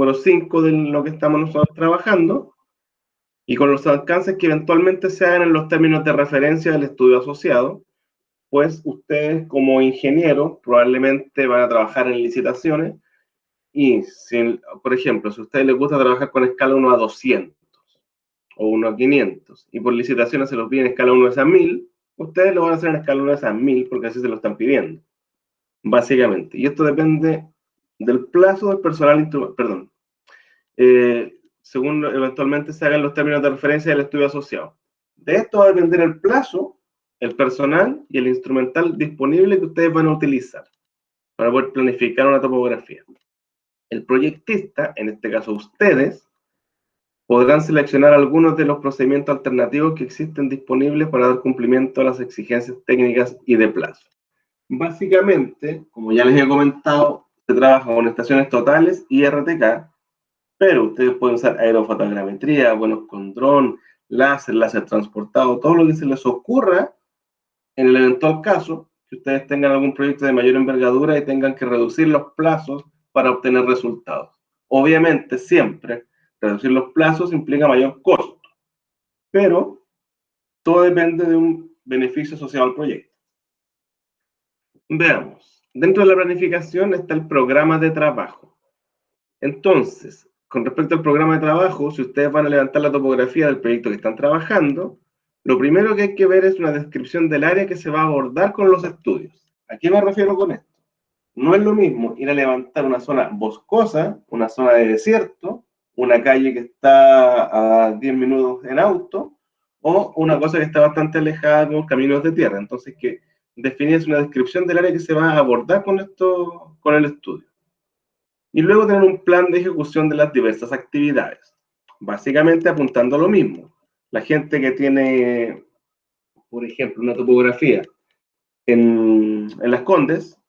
número 5 de lo que estamos nosotros trabajando, y con los alcances que eventualmente se hagan en los términos de referencia del estudio asociado, pues ustedes como ingenieros probablemente van a trabajar en licitaciones, y si, por ejemplo, si a ustedes les gusta trabajar con escala 1 a 200 o 1 a 500, y por licitaciones se los piden en escala 1 a 1000, ustedes lo van a hacer en escala 1 a 1000 porque así se lo están pidiendo, básicamente. Y esto depende del plazo del personal, perdón, según eventualmente se hagan los términos de referencia del estudio asociado. De esto va a depender el plazo, el personal y el instrumental disponible que ustedes van a utilizar para poder planificar una topografía. El proyectista, en este caso ustedes, podrán seleccionar algunos de los procedimientos alternativos que existen disponibles para dar cumplimiento a las exigencias técnicas y de plazo. Básicamente, como ya les he comentado, se trabaja con estaciones totales y RTK, pero ustedes pueden usar aerofotogrametría, vuelos con dron, láser transportado, todo lo que se les ocurra en el eventual caso que ustedes tengan algún proyecto de mayor envergadura y tengan que reducir los plazos para obtener resultados. Obviamente, siempre reducir los plazos implica mayor costo, pero todo depende de un beneficio asociado al proyecto. Veamos, dentro de la planificación está el programa de trabajo. Entonces, con respecto al programa de trabajo, si ustedes van a levantar la topografía del proyecto que están trabajando, lo primero que hay que ver es una descripción del área que se va a abordar con los estudios. ¿A qué me refiero con esto? No es lo mismo ir a levantar una zona boscosa, una zona de desierto, una calle que está a 10 minutos en auto, o una cosa que está bastante alejada con caminos de tierra. Entonces, que definir una descripción del área que se va a abordar con el estudio. Y luego tener un plan de ejecución de las diversas actividades, básicamente apuntando a lo mismo. La gente que tiene, por ejemplo, una topografía en Las Condes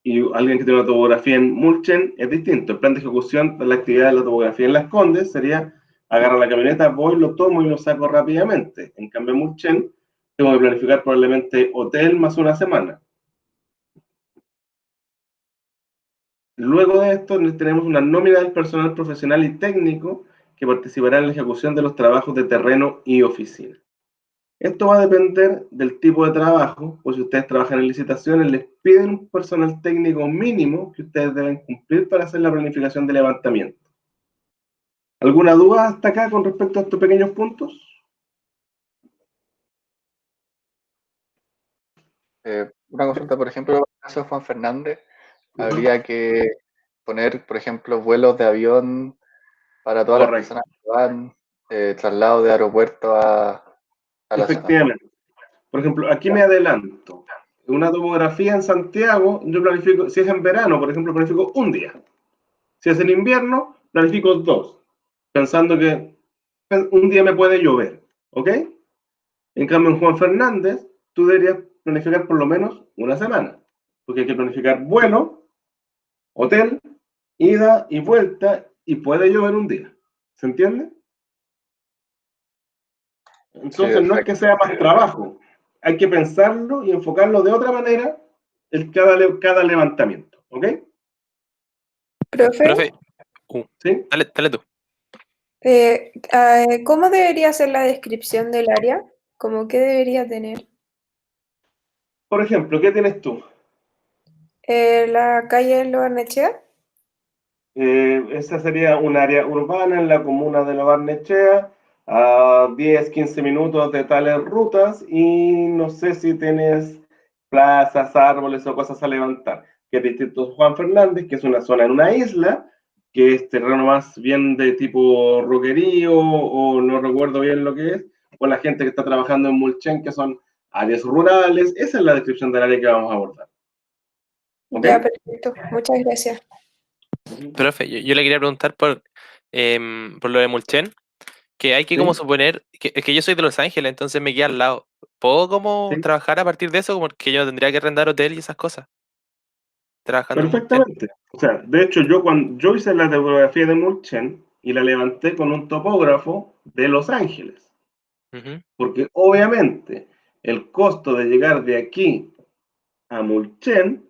y alguien que tiene una topografía en Mulchen es distinto. El plan de ejecución de la actividad de la topografía en Las Condes sería agarrar la camioneta, voy, lo tomo y lo saco rápidamente. En cambio, en Mulchen tengo que planificar probablemente hotel más una semana. Luego de esto tenemos una nómina del personal profesional y técnico que participará en la ejecución de los trabajos de terreno y oficina. Esto va a depender del tipo de trabajo, pues si ustedes trabajan en licitaciones, les piden un personal técnico mínimo que ustedes deben cumplir para hacer la planificación de levantamiento. ¿Alguna duda hasta acá con respecto a estos pequeños puntos? Una consulta, por ejemplo, en el caso de Juan Fernández, habría que poner, por ejemplo, vuelos de avión para todas las personas que van, traslado de aeropuerto a la zona. Efectivamente. Por ejemplo, aquí me adelanto. Una topografía en Santiago, yo planifico, si es en verano, por ejemplo, planifico un día. Si es en invierno, planifico 2, pensando que un día me puede llover, ¿ok? En cambio, en Juan Fernández, tú deberías planificar por lo menos una semana, porque hay que planificar vuelo, hotel, ida y vuelta, y puede llover un día. ¿Se entiende? Entonces, Sí, no es que sea más trabajo, hay que pensarlo y enfocarlo de otra manera en cada levantamiento, ¿ok? Profe, ¿Sí? Dale tú. ¿Cómo debería ser la descripción del área? ¿Cómo qué debería tener? Por ejemplo, ¿qué tienes tú? La calle Lo Barnechea. Esa sería un área urbana en la comuna de La Barnechea, a 10-15 minutos de tales rutas, y no sé si tienes plazas, árboles o cosas a levantar. Que es distinto a Juan Fernández, que es una zona en una isla, que es terreno más bien de tipo roquerío, o no recuerdo bien lo que es, o la gente que está trabajando en Mulchen, que son áreas rurales. Esa es la descripción del área que vamos a abordar. ¿Okay? Ya, perfecto. Muchas gracias. Profe, yo le quería preguntar por lo de Mulchen, que hay que como suponer, que yo soy de Los Ángeles, entonces me queda al lado. ¿Puedo como trabajar a partir de eso? Como que yo tendría que arrendar hotel y esas cosas. Trabajando Perfectamente. O sea, de hecho, cuando yo hice la topografía de Mulchen y la levanté con un topógrafo de Los Ángeles. Porque obviamente el costo de llegar de aquí a Mulchen,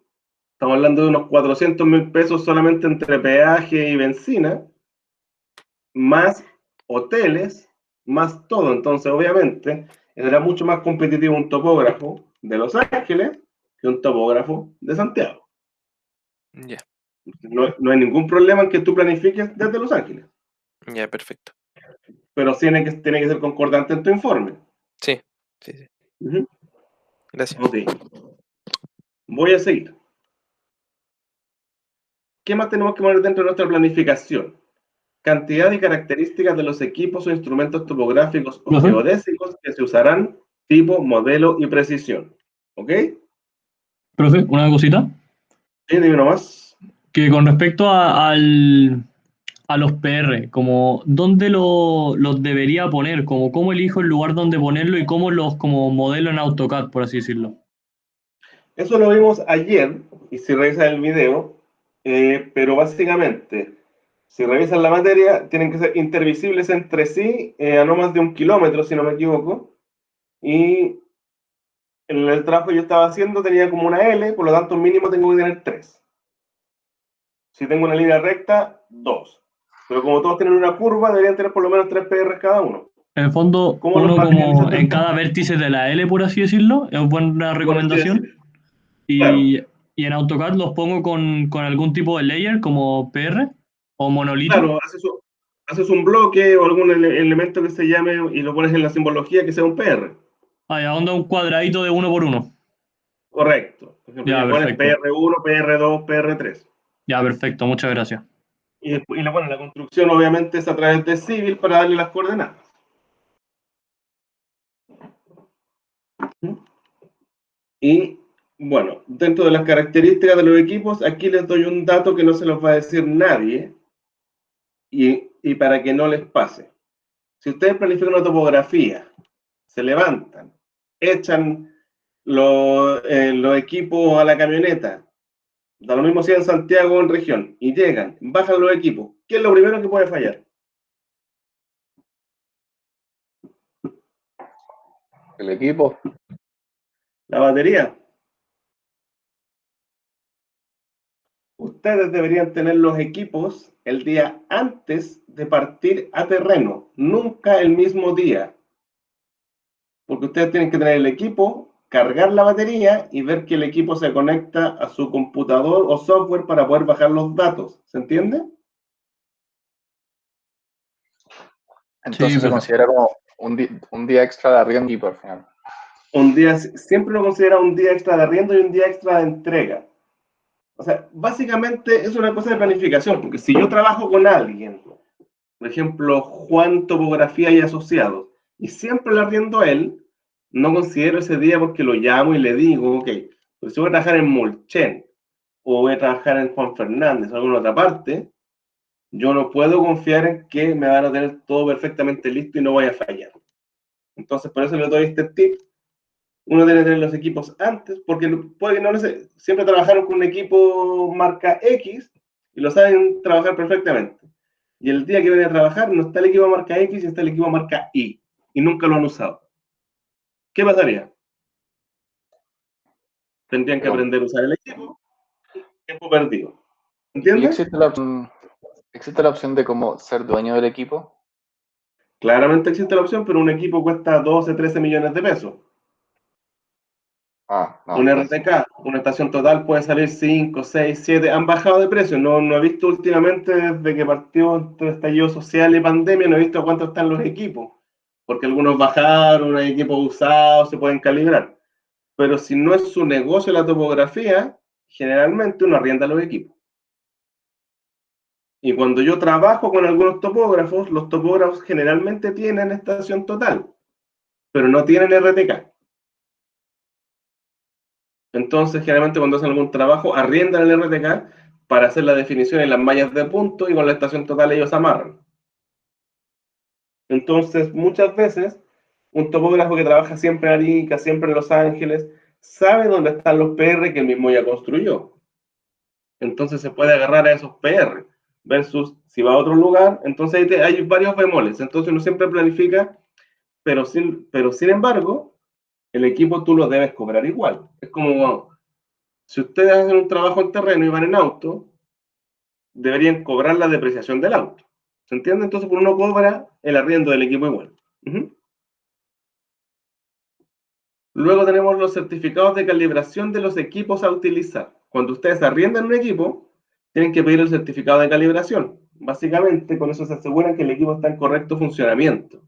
estamos hablando de unos 400.000 pesos solamente entre peaje y benzina, más hoteles, más todo. Entonces, obviamente, será mucho más competitivo un topógrafo de Los Ángeles que un topógrafo de Santiago. Ya, No hay ningún problema en que tú planifiques desde Los Ángeles, ya, perfecto. pero tiene que ser concordante en tu informe. Sí. Ujú. Gracias. Ok. Voy a seguir. ¿Qué más tenemos que poner dentro de nuestra planificación? Cantidad y características de los equipos o instrumentos topográficos o geodésicos que se usarán, tipo, modelo y precisión. ¿Ok? Profe, una cosita. Sí, dime nomás. Que con respecto a los PR, como dónde los debería poner, como cómo elijo el lugar donde ponerlo y cómo los como modelo en AutoCAD, por así decirlo. Eso lo vimos ayer, y si revisas el video, pero básicamente, si revisas la materia, tienen que ser intervisibles entre sí a no más de 1 kilómetro, si no me equivoco, y en el trabajo que yo estaba haciendo tenía como una L, por lo tanto mínimo tengo que tener 3. Si tengo una línea recta, 2. Pero como todos tienen una curva, deberían tener por lo menos 3 PR cada uno. En el fondo, ¿Cómo uno los como materializas? en cada vértice de la L, por así decirlo, es buena recomendación. Y en AutoCAD los pongo con algún tipo de layer como PR o monolito. Claro, haces un bloque o algún elemento que se llame y lo pones en la simbología que sea un PR. Ah, onda un cuadradito de 1 por 1. Correcto. Por ejemplo, Ya, le pones perfecto. PR1, PR2, PR3. Ya, perfecto, muchas gracias. Y le pones la construcción, obviamente, es a través de Civil para darle las coordenadas. Y bueno, dentro de las características de los equipos, aquí les doy un dato que no se los va a decir nadie y para que no les pase. Si ustedes planifican una topografía, se levantan, echan los equipos a la camioneta, da lo mismo si en Santiago o en región, y llegan, bajan los equipos, ¿qué es lo primero que puede fallar? El equipo. La batería. Ustedes deberían tener los equipos el día antes de partir a terreno, nunca el mismo día. Porque ustedes tienen que tener el equipo, cargar la batería y ver que el equipo se conecta a su computador o software para poder bajar los datos. ¿Se entiende? Entonces Sí, se considera como un día extra de arriendo y por final. Siempre lo considera un día extra de arriendo y un día extra de entrega. O sea, básicamente es una cosa de planificación, porque si yo trabajo con alguien, por ejemplo, Juan Topografía y Asociados, y siempre le arriendo a él, no considero ese día porque lo llamo y le digo, ok, pues si voy a trabajar en Molchen, o voy a trabajar en Juan Fernández o en alguna otra parte, yo no puedo confiar en que me van a tener todo perfectamente listo y no voy a fallar. Entonces, por eso le doy este tip. Uno debe tener los equipos antes, porque puede que no siempre trabajaron con un equipo marca X y lo saben trabajar perfectamente. Y el día que vienen a trabajar no está el equipo marca X y está el equipo marca Y. Y nunca lo han usado. ¿Qué pasaría? Tendrían que aprender a usar el equipo. Tiempo perdido. ¿Entiendes? ¿Y existe la opción de cómo ser dueño del equipo? Claramente existe la opción, pero un equipo cuesta 12, 13 millones de pesos. No, Un RTK, una estación total puede salir 5, 6, 7, han bajado de precio. No he visto últimamente, desde que partió todo estallido social y pandemia, no he visto cuánto están los equipos, porque algunos bajaron, hay equipos usados, se pueden calibrar. Pero si no es su negocio la topografía, generalmente uno arrienda los equipos. Y cuando yo trabajo con algunos topógrafos, los topógrafos generalmente tienen estación total, pero no tienen RTK. Entonces, generalmente cuando hacen algún trabajo, arriendan el RTK para hacer la definición en las mallas de punto y con la estación total ellos amarran. Entonces, muchas veces, un topógrafo que trabaja siempre en Arica, siempre en Los Ángeles, sabe dónde están los PR que él mismo ya construyó. Entonces se puede agarrar a esos PR, versus si va a otro lugar, entonces hay varios bemoles. Entonces uno siempre planifica, pero sin embargo, el equipo tú lo debes cobrar igual. Es como, si ustedes hacen un trabajo en terreno y van en auto, deberían cobrar la depreciación del auto. ¿Se ¿Se entiende? Entonces, por uno cobra el arriendo del equipo igual. Luego tenemos los certificados de calibración de los equipos a utilizar. Cuando ustedes arriendan un equipo, tienen que pedir el certificado de calibración. Básicamente, con eso se aseguran que el equipo está en correcto funcionamiento.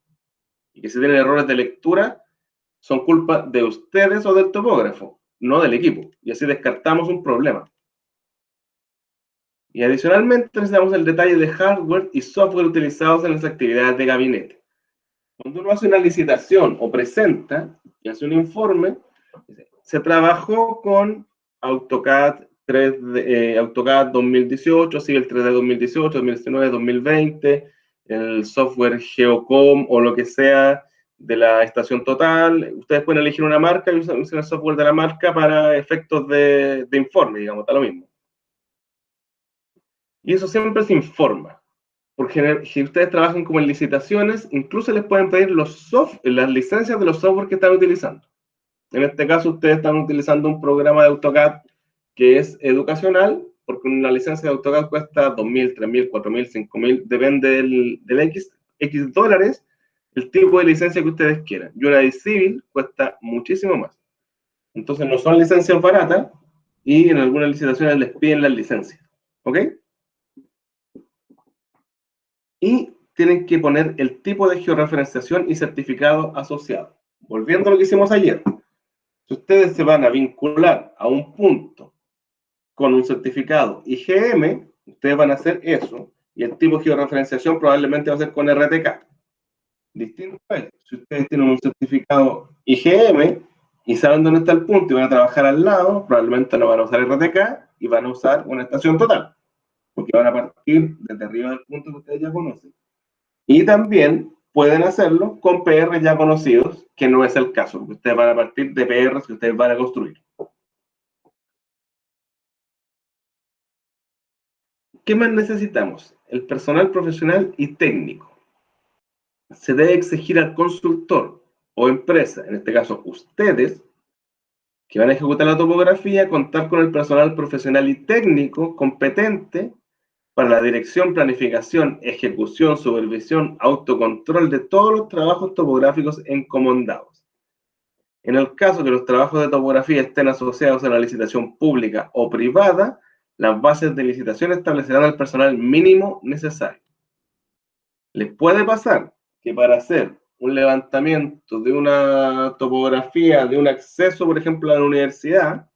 Y que si tienen errores de lectura, son culpa de ustedes o del topógrafo, no del equipo. Y así descartamos un problema. Y adicionalmente necesitamos el detalle de hardware y software utilizados en las actividades de gabinete. Cuando uno hace una licitación o presenta y hace un informe, se trabajó con AutoCAD 3D, AutoCAD 2018, sigue el 3D 2018, 2019, 2020, el software Geocom o lo que sea de la estación total. Ustedes pueden elegir una marca y usan el software de la marca para efectos de informe, digamos, está lo mismo. Y eso siempre se informa. Porque si ustedes trabajan como en licitaciones, incluso les pueden pedir las licencias de los software que están utilizando. En este caso, ustedes están utilizando un programa de AutoCAD que es educacional, porque una licencia de AutoCAD cuesta 2.000, 3.000, 4.000, 5.000, depende del X dólares, el tipo de licencia que ustedes quieran. Y una de civil cuesta muchísimo más. Entonces, no son licencias baratas y en algunas licitaciones les piden las licencias. ¿Ok? Y tienen que poner el tipo de georreferenciación y certificado asociado. Volviendo a lo que hicimos ayer, si ustedes se van a vincular a un punto con un certificado IGM, ustedes van a hacer eso, y el tipo de georreferenciación probablemente va a ser con RTK. Distinto es, si ustedes tienen un certificado IGM y saben dónde está el punto y van a trabajar al lado, probablemente no van a usar RTK y van a usar una estación total, porque van a partir desde arriba del punto que ustedes ya conocen. Y también pueden hacerlo con PR ya conocidos, que no es el caso, porque ustedes van a partir de PRs que ustedes van a construir. ¿Qué más necesitamos? El personal profesional y técnico. Se debe exigir al consultor o empresa, en este caso ustedes, que van a ejecutar la topografía, contar con el personal profesional y técnico competente para la dirección, planificación, ejecución, supervisión, autocontrol de todos los trabajos topográficos encomendados. En el caso que los trabajos de topografía estén asociados a la licitación pública o privada, las bases de licitación establecerán el personal mínimo necesario. Les puede pasar que para hacer un levantamiento de una topografía, de un acceso, por ejemplo, a la universidad,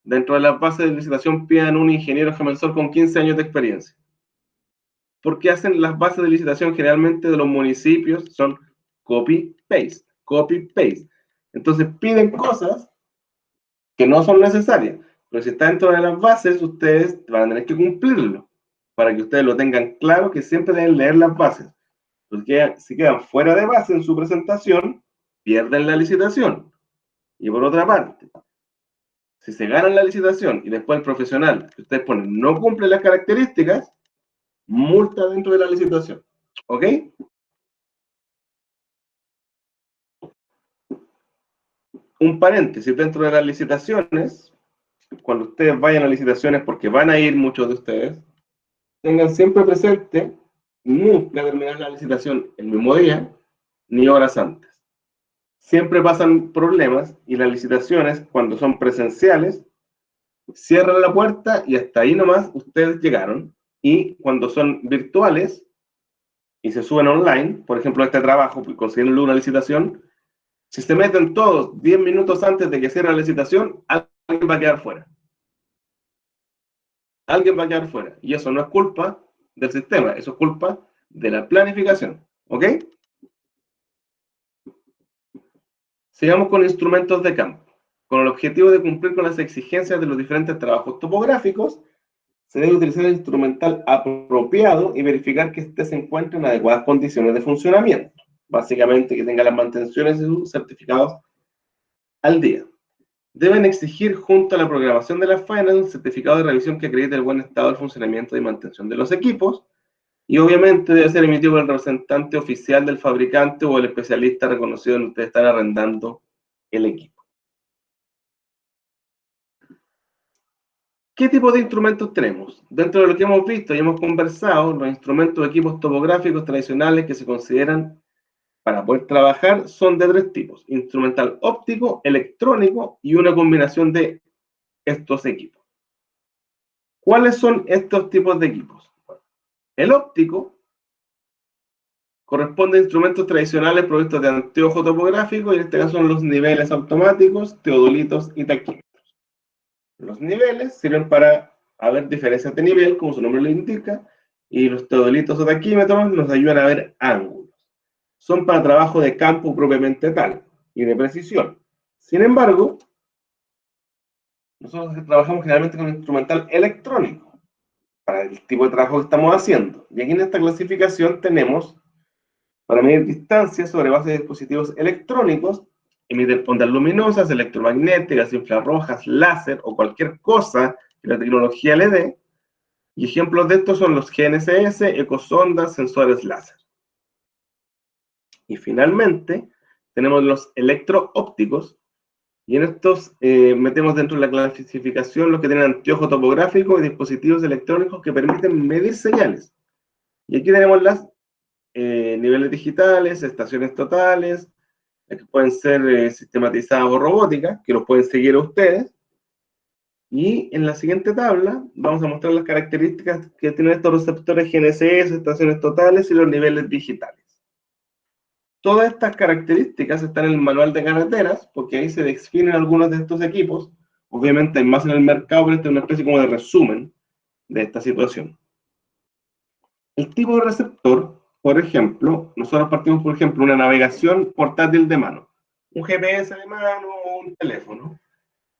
dentro de las bases de licitación pidan un ingeniero gemensor con 15 años de experiencia. Porque hacen las bases de licitación generalmente de los municipios, son copy-paste, copy-paste. Entonces piden cosas que no son necesarias, pero si está dentro de las bases, ustedes van a tener que cumplirlo, para que ustedes lo tengan claro que siempre deben leer las bases. Porque si quedan fuera de base en su presentación, pierden la licitación. Y por otra parte, si se ganan la licitación y después el profesional que ustedes ponen no cumple las características, multa dentro de la licitación. ¿Ok? Un paréntesis, dentro de las licitaciones, cuando ustedes vayan a licitaciones, porque van a ir muchos de ustedes, tengan siempre presente nunca terminar la licitación el mismo día, ni horas antes. Siempre pasan problemas y las licitaciones, cuando son presenciales, cierran la puerta y hasta ahí nomás ustedes llegaron. Y cuando son virtuales y se suben online, por ejemplo, este trabajo, consiguiendo una licitación, si se meten todos 10 minutos antes de que cierre la licitación, alguien va a quedar fuera. Alguien va a quedar fuera. Y eso no es culpa del sistema, eso es culpa de la planificación. ¿Ok? Sigamos con instrumentos de campo. Con el objetivo de cumplir con las exigencias de los diferentes trabajos topográficos, se debe utilizar el instrumental apropiado y verificar que éste se encuentre en adecuadas condiciones de funcionamiento. Básicamente, que tenga las mantenciones y sus certificados al día. Deben exigir junto a la programación de las faenas un certificado de revisión que acredite el buen estado del funcionamiento y mantención de los equipos, y obviamente debe ser emitido por el representante oficial del fabricante o el especialista reconocido en el que ustedes están arrendando el equipo. ¿Qué tipo de instrumentos tenemos? Dentro de lo que hemos visto y hemos conversado, los instrumentos de equipos topográficos tradicionales que se consideran para poder trabajar son de 3 tipos: instrumental óptico, electrónico y una combinación de estos equipos. ¿Cuáles son estos tipos de equipos? El óptico corresponde a instrumentos tradicionales provistos de anteojo topográfico, y en este caso son los niveles automáticos, teodolitos y taquímetros. Los niveles sirven para ver diferencias de nivel, como su nombre lo indica, y los teodolitos o taquímetros nos ayudan a ver ángulos. Son para trabajo de campo propiamente tal y de precisión. Sin embargo, nosotros trabajamos generalmente con instrumental electrónico para el tipo de trabajo que estamos haciendo. Y aquí en esta clasificación tenemos, para medir distancias sobre base de dispositivos electrónicos, emiten ondas luminosas, electromagnéticas, infrarrojas, láser o cualquier cosa que la tecnología le dé. Y ejemplos de estos son los GNSS, ecosondas, sensores láser. Y finalmente, tenemos los electro-ópticos, y en estos metemos dentro de la clasificación los que tienen anteojo topográfico y dispositivos electrónicos que permiten medir señales. Y aquí tenemos las niveles digitales, estaciones totales, que pueden ser sistematizadas o robóticas, que los pueden seguir a ustedes. Y en la siguiente tabla vamos a mostrar las características que tienen estos receptores GNSS, estaciones totales y los niveles digitales. Todas estas características están en el manual de carreteras, porque ahí se definen algunos de estos equipos. Obviamente hay más en el mercado, pero esta es una especie como de resumen de esta situación. El tipo de receptor, por ejemplo, nosotros partimos, por ejemplo, una navegación portátil de mano, un GPS de mano o un teléfono.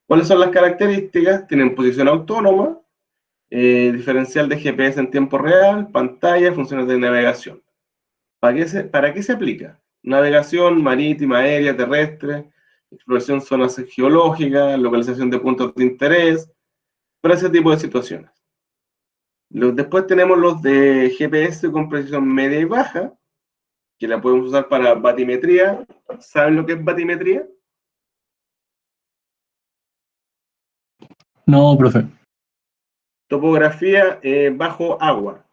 ¿Cuáles son las características? Tienen posición autónoma, diferencial de GPS en tiempo real, pantalla, funciones de navegación. ¿Para qué se aplica? Navegación marítima, aérea, terrestre, exploración de zonas geológicas, localización de puntos de interés, para ese tipo de situaciones. Después tenemos los de GPS con precisión media y baja, que la podemos usar para batimetría. ¿Saben lo que es batimetría? No, profe. Topografía bajo agua.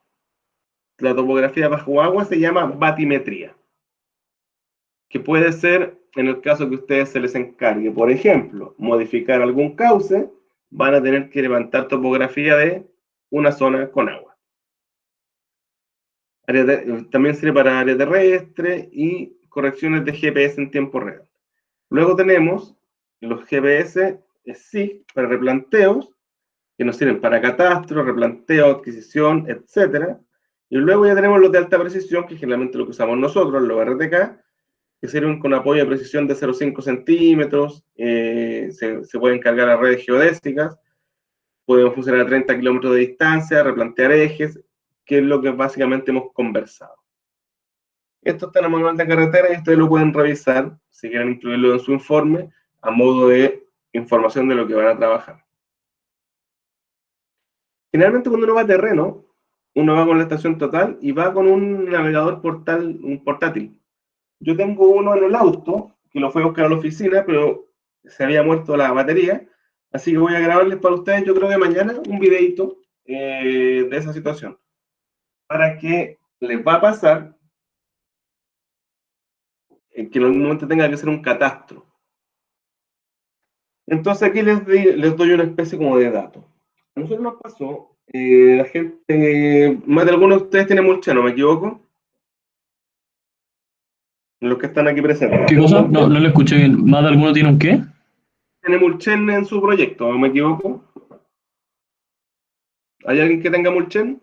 La topografía bajo agua se llama batimetría, que puede ser, en el caso que a ustedes se les encargue, por ejemplo, modificar algún cauce, van a tener que levantar topografía de una zona con agua. También sirve para área terrestre y correcciones de GPS en tiempo real. Luego tenemos los GPS SIG para replanteos, que nos sirven para catastro, replanteo, adquisición, etc. Y luego ya tenemos los de alta precisión, que generalmente lo que usamos nosotros, los RTK, que sirven con apoyo de precisión de 0,5 centímetros, se pueden cargar a redes geodésicas, pueden funcionar a 30 kilómetros de distancia, replantear ejes, que es lo que básicamente hemos conversado. Esto está en el manual de carretera y ustedes lo pueden revisar, si quieren incluirlo en su informe, a modo de información de lo que van a trabajar. Generalmente cuando uno va a terreno, uno va con la estación total y va con un navegador un portátil. Yo tengo uno en el auto, que lo fui a buscar a la oficina, pero se había muerto la batería, así que voy a grabarles para ustedes, yo creo que mañana, un videito de esa situación, para que les va a pasar que en algún momento tenga que hacer un catastro. Entonces aquí les doy una especie como de dato. A nosotros nos pasó, la gente, más de algunos de ustedes tienen Mulcha, ¿no me equivoco? Los que están aquí presentes. ¿Qué cosa? No lo escuché bien. ¿Más de alguno tiene un qué? Tiene Mulchen en su proyecto, ¿no me equivoco? ¿Hay alguien que tenga Mulchen?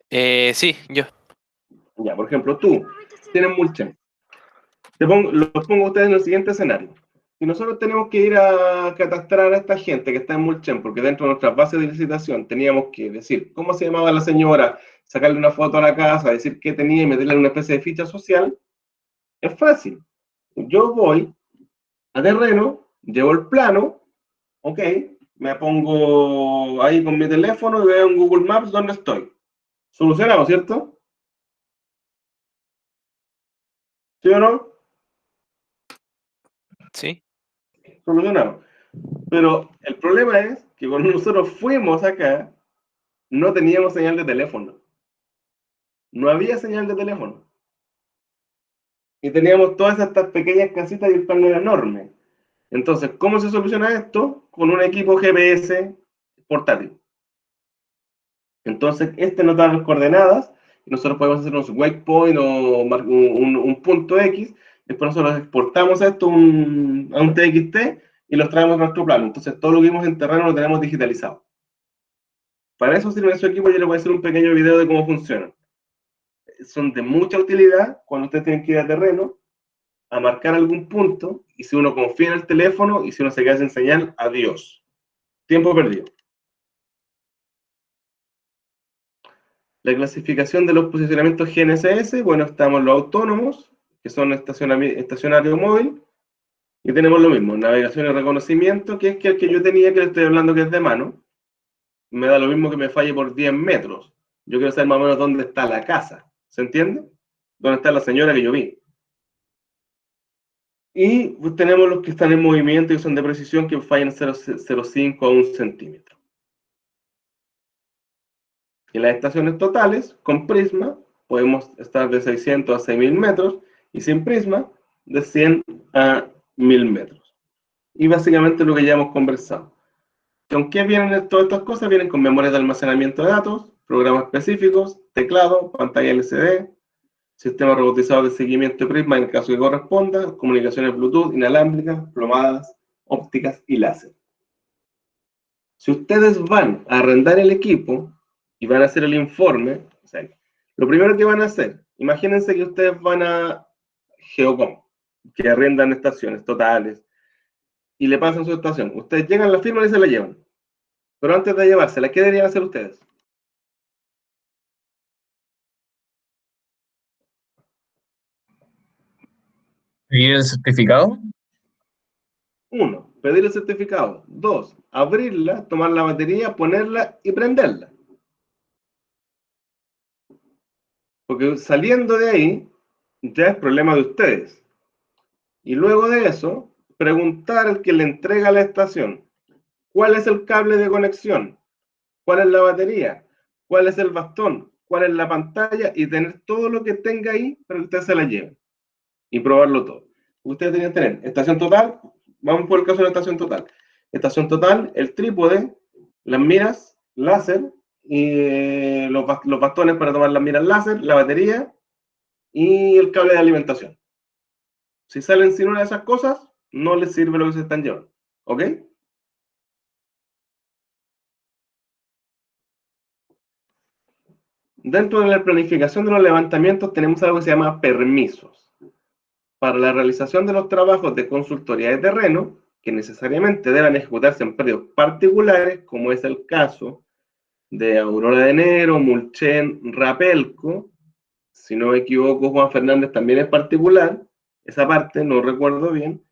Sí, yo. Ya, por ejemplo, tú tienes Mulchen. Los pongo a ustedes en el siguiente escenario. Si nosotros tenemos que ir a catastrar a esta gente que está en Mulchen, porque dentro de nuestras bases de licitación teníamos que decir cómo se llamaba la señora, sacarle una foto a la casa, decir qué tenía y meterle una especie de ficha social, es fácil. Yo voy a terreno, llevo el plano, ok, me pongo ahí con mi teléfono y veo en Google Maps dónde estoy. Solucionado, ¿cierto? ¿Sí o no? Sí. Solucionado. Pero el problema es que cuando nosotros fuimos acá, no teníamos señal de teléfono. No había señal de teléfono. Y teníamos todas estas pequeñas casitas y el plan era enorme. Entonces, ¿cómo se soluciona esto? Con un equipo GPS portátil. Entonces, este nos da las coordenadas y nosotros podemos hacer un waypoint o un punto X. Después nosotros exportamos esto a un TXT y los traemos a nuestro plano. Entonces, todo lo que vimos en terreno lo tenemos digitalizado. Para eso sirve su equipo. Yo les voy a hacer un pequeño video de cómo funcionan. Son de mucha utilidad cuando ustedes tienen que ir a terreno a marcar algún punto, y si uno confía en el teléfono y si uno se queda sin señal, adiós. Tiempo perdido. La clasificación de los posicionamientos GNSS, bueno, estamos los autónomos, que son estacionario móvil, y tenemos lo mismo, navegación y reconocimiento, que es el que yo tenía, que le estoy hablando que es de mano. Me da lo mismo que me falle por 10 metros. Yo quiero saber más o menos dónde está la casa, ¿se entiende? ¿Dónde está la señora que yo vi? Y pues tenemos los que están en movimiento y son de precisión, que fallan 0,05 a 1 centímetro. Y las estaciones totales, con prisma, podemos estar de 600 a 6.000 metros, y sin prisma, de 100 a 1.000 metros. Y básicamente lo que ya hemos conversado. ¿Con qué vienen todas estas cosas? Vienen con memorias de almacenamiento de datos, programas específicos, teclado, pantalla LCD, sistema robotizado de seguimiento de prisma en el caso que corresponda, comunicaciones Bluetooth, inalámbricas, plomadas, ópticas y láser. Si ustedes van a arrendar el equipo y van a hacer el informe, o sea, lo primero que van a hacer, imagínense que ustedes van a Geocom, que arrendan estaciones totales, y le pasan su estación. Ustedes llegan, la firman y se la llevan. Pero antes de llevársela, ¿qué deberían hacer ustedes? ¿Y el certificado? 1, pedir el certificado. 2, abrirla, tomar la batería, ponerla y prenderla. Porque saliendo de ahí, ya es problema de ustedes. Y luego de eso, preguntar al que le entrega la estación, ¿cuál es el cable de conexión? ¿Cuál es la batería? ¿Cuál es el bastón? ¿Cuál es la pantalla? Y tener todo lo que tenga ahí para que ustedes se la lleven. Y probarlo todo. Ustedes tienen que tener estación total, vamos por el caso de la estación total. Estación total, el trípode, las miras láser, y los bastones para tomar las miras láser, la batería y el cable de alimentación. Si salen sin una de esas cosas, no les sirve lo que se están llevando. ¿Ok? Dentro de la planificación de los levantamientos tenemos algo que se llama permisos. Para la realización de los trabajos de consultoría de terreno, que necesariamente deben ejecutarse en predios particulares, como es el caso de Aurora de Enero, Mulchen, Rapelco, si no me equivoco, Juan Fernández también es particular, esa parte no recuerdo bien,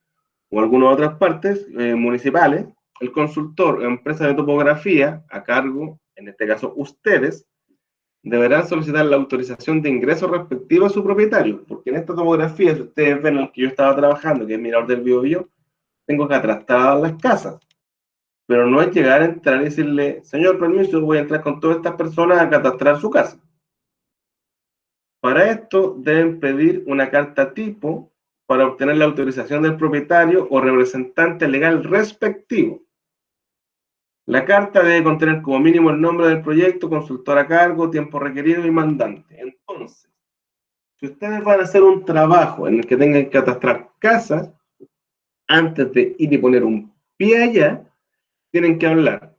o algunas otras partes municipales, el consultor o empresa de topografía a cargo, en este caso ustedes, deberán solicitar la autorización de ingreso respectiva a su propietario, porque en esta topografía, si ustedes ven el que yo estaba trabajando, que es Mirador del Biobío, tengo que atrastar las casas, pero no es llegar a entrar y decirle, señor, permiso, voy a entrar con todas estas personas a catastrar su casa. Para esto deben pedir una carta tipo para obtener la autorización del propietario o representante legal respectivo. La carta debe contener como mínimo el nombre del proyecto, consultor a cargo, tiempo requerido y mandante. Entonces, si ustedes van a hacer un trabajo en el que tengan que catastrar casas, antes de ir y poner un pie allá, tienen que hablar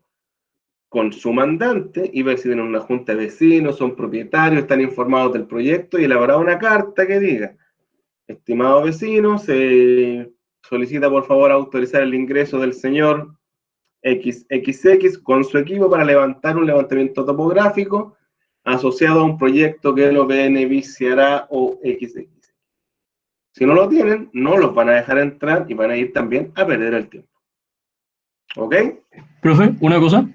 con su mandante y ver si tienen una junta de vecinos, son propietarios, están informados del proyecto y elaborar una carta que diga, estimado vecino, se solicita por favor autorizar el ingreso del señor XXX con su equipo para levantar un levantamiento topográfico asociado a un proyecto que lo beneficiará o XX. Si no lo tienen, no los van a dejar entrar y van a ir también a perder el tiempo. ¿Ok? Profe, una cosa.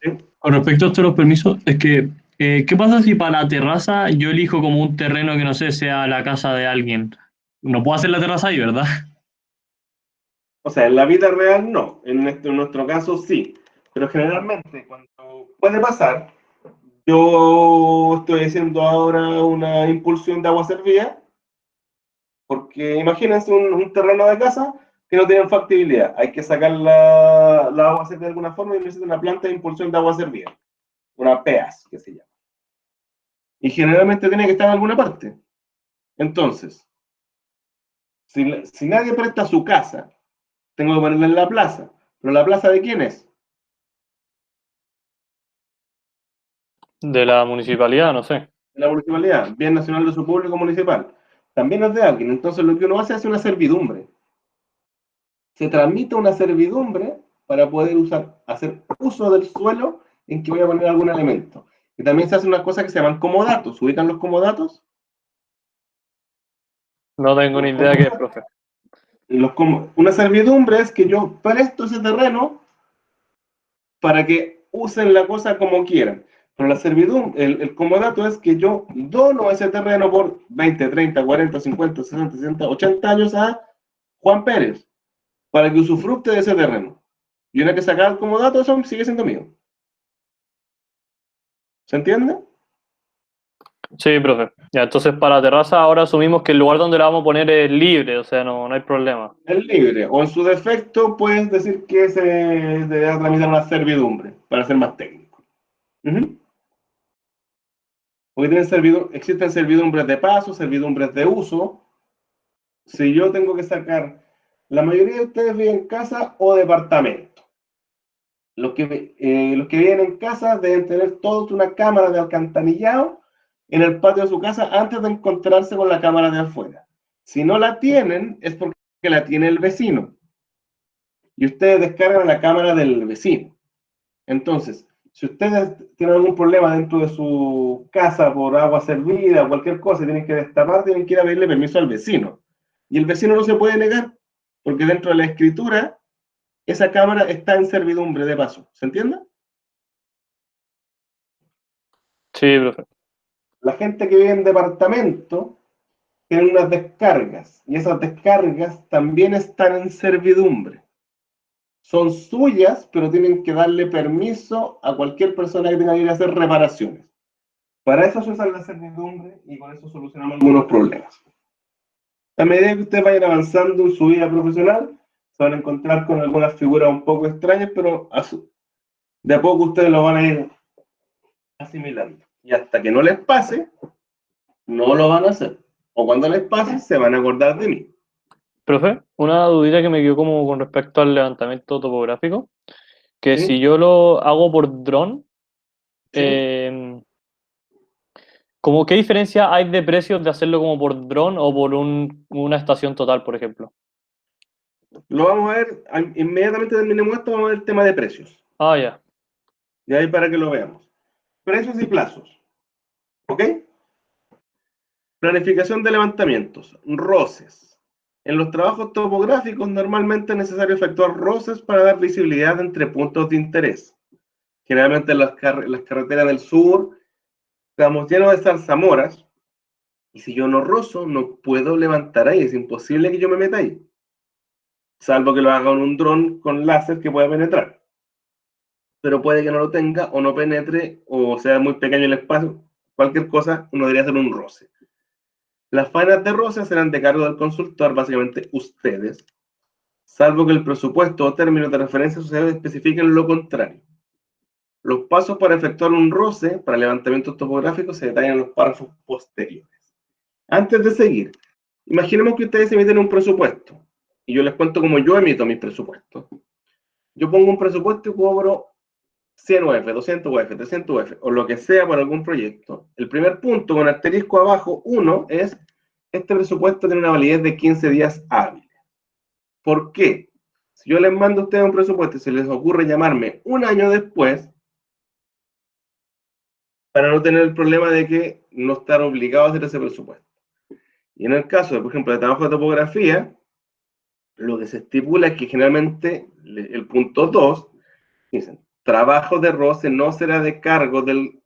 ¿Sí? Con respecto a esto de los permisos, es que, ¿qué pasa si para la terraza yo elijo como un terreno que no sé, sea la casa de alguien? No puedo hacer la terraza ahí, ¿verdad? O sea, en la vida real no, en nuestro caso sí, Pero generalmente, cuando puede pasar, yo estoy haciendo ahora una impulsión de agua servida, porque imagínense un terreno de casa que no tiene factibilidad. Hay que sacar la agua servida de alguna forma y necesita una planta de impulsión de agua servida. Una PEAS, que se llama. Y generalmente tiene que estar en alguna parte. Entonces, si nadie presta su casa, tengo que ponerla en la plaza. ¿Pero la plaza de quién es? De la municipalidad, no sé. De la municipalidad, bien nacional de uso público municipal. También es de alguien. Entonces lo que uno hace es una servidumbre. Se transmite una servidumbre para poder hacer uso del suelo en que voy a poner algún elemento. Y también se hace una cosa que se llaman comodatos. ¿Ubican los comodatos? No tengo ni idea qué es, profe. Una servidumbre es que yo presto ese terreno para que usen la cosa como quieran. Pero la servidumbre, el comodato es que yo dono ese terreno por 20, 30, 40, 50, 60, 60, 80 años a Juan Pérez para que usufructe de ese terreno. Y una que saca el comodato, eso sigue siendo mío. ¿Se entiende? Sí, profe. Ya, entonces para la terraza ahora asumimos que el lugar donde la vamos a poner es libre, o sea, no hay problema. Es libre. O en su defecto puedes decir que se debe tramitar una servidumbre, para ser más técnico. Porque existen servidumbres de paso, servidumbres de uso. Si yo tengo que sacar, la mayoría de ustedes viven en casa o departamento. Los que viven en casa deben tener toda una cámara de alcantarillado en el patio de su casa antes de encontrarse con la cámara de afuera. Si no la tienen, es porque la tiene el vecino. Y ustedes descargan la cámara del vecino. Entonces, si ustedes tienen algún problema dentro de su casa por agua servida o cualquier cosa, tienen que destapar, tienen que ir a pedirle permiso al vecino. Y el vecino no se puede negar, porque dentro de la escritura, esa cámara está en servidumbre de paso. ¿Se entiende? Sí, profe. La gente que vive en departamento tiene unas descargas, y esas descargas también están en servidumbre. Son suyas, pero tienen que darle permiso a cualquier persona que tenga que ir a hacer reparaciones. Para eso se usa la servidumbre y con eso solucionamos algunos problemas. A medida que ustedes vayan avanzando en su vida profesional, se van a encontrar con algunas figuras un poco extrañas, pero de a poco ustedes lo van a ir asimilando. Y hasta que no les pase, no lo van a hacer. O cuando les pase, se van a acordar de mí. Profe, una dudita que me quedó como con respecto al levantamiento topográfico, que ¿Sí? si yo lo hago por dron, ¿Sí? ¿cómo qué diferencia hay de precios de hacerlo como por dron o por una estación total, por ejemplo? Lo vamos a ver, inmediatamente terminemos esto, vamos a ver el tema de precios. Ah, ya. Y ahí para que lo veamos. Precios y plazos. ¿Ok? Planificación de levantamientos. Roces. En los trabajos topográficos normalmente es necesario efectuar roces para dar visibilidad entre puntos de interés. Generalmente en las carreteras del sur estamos llenos de zarzamoras y si yo no rozo no puedo levantar ahí, es imposible que yo me meta ahí. Salvo que lo haga un dron con láser que pueda penetrar. Pero puede que no lo tenga o no penetre o sea muy pequeño el espacio. Cualquier cosa uno debería hacer un roce. Las faenas de roce serán de cargo del consultor, básicamente ustedes, salvo que el presupuesto o términos de referencia asociados especifiquen lo contrario. Los pasos para efectuar un roce para levantamientos topográficos se detallan en los párrafos posteriores. Antes de seguir, imaginemos que ustedes emiten un presupuesto y yo les cuento cómo yo emito mis presupuestos. Yo pongo un presupuesto y cobro 100 UF, 200 UF, 300 UF, o lo que sea para algún proyecto. El primer punto con asterisco abajo, 1, es este presupuesto tiene una validez de 15 días hábiles. ¿Por qué? Si yo les mando a ustedes un presupuesto y se les ocurre llamarme un año después, para no tener el problema de que no estar obligados a hacer ese presupuesto. Y en el caso, por ejemplo, de trabajo de topografía, lo que se estipula es que generalmente el punto 2, dicen, trabajo de roce no será de cargo del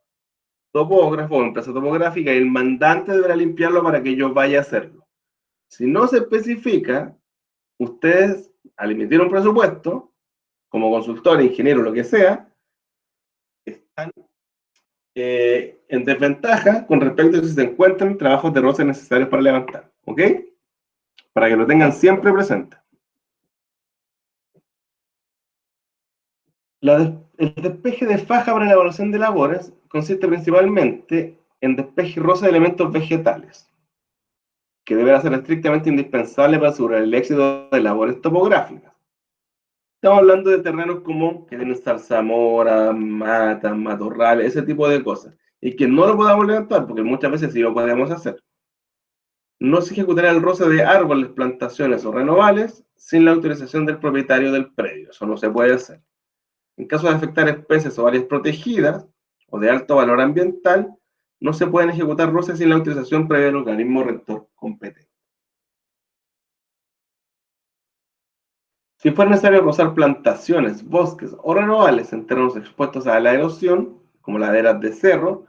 topógrafo o empresa topográfica y el mandante deberá limpiarlo para que yo vaya a hacerlo. Si no se especifica, ustedes, al emitir un presupuesto, como consultor, ingeniero, lo que sea, están en desventaja con respecto a si se encuentran trabajos de roce necesarios para levantar, ¿ok? Para que lo tengan siempre presente. El despeje de faja para la evaluación de labores consiste principalmente en despeje y roce de elementos vegetales, que deberá ser estrictamente indispensable para asegurar el éxito de labores topográficas. Estamos hablando de terrenos como que tienen zarzamora, matas, matorrales, ese tipo de cosas. Y que no lo podamos levantar, porque muchas veces sí lo podemos hacer. No se ejecutará el roce de árboles, plantaciones o renovables sin la autorización del propietario del predio. Eso no se puede hacer. En caso de afectar especies o áreas protegidas o de alto valor ambiental, no se pueden ejecutar roces sin la autorización previa del organismo rector competente. Si fuera necesario rozar plantaciones, bosques o renovables en terrenos expuestos a la erosión, como laderas de cerro,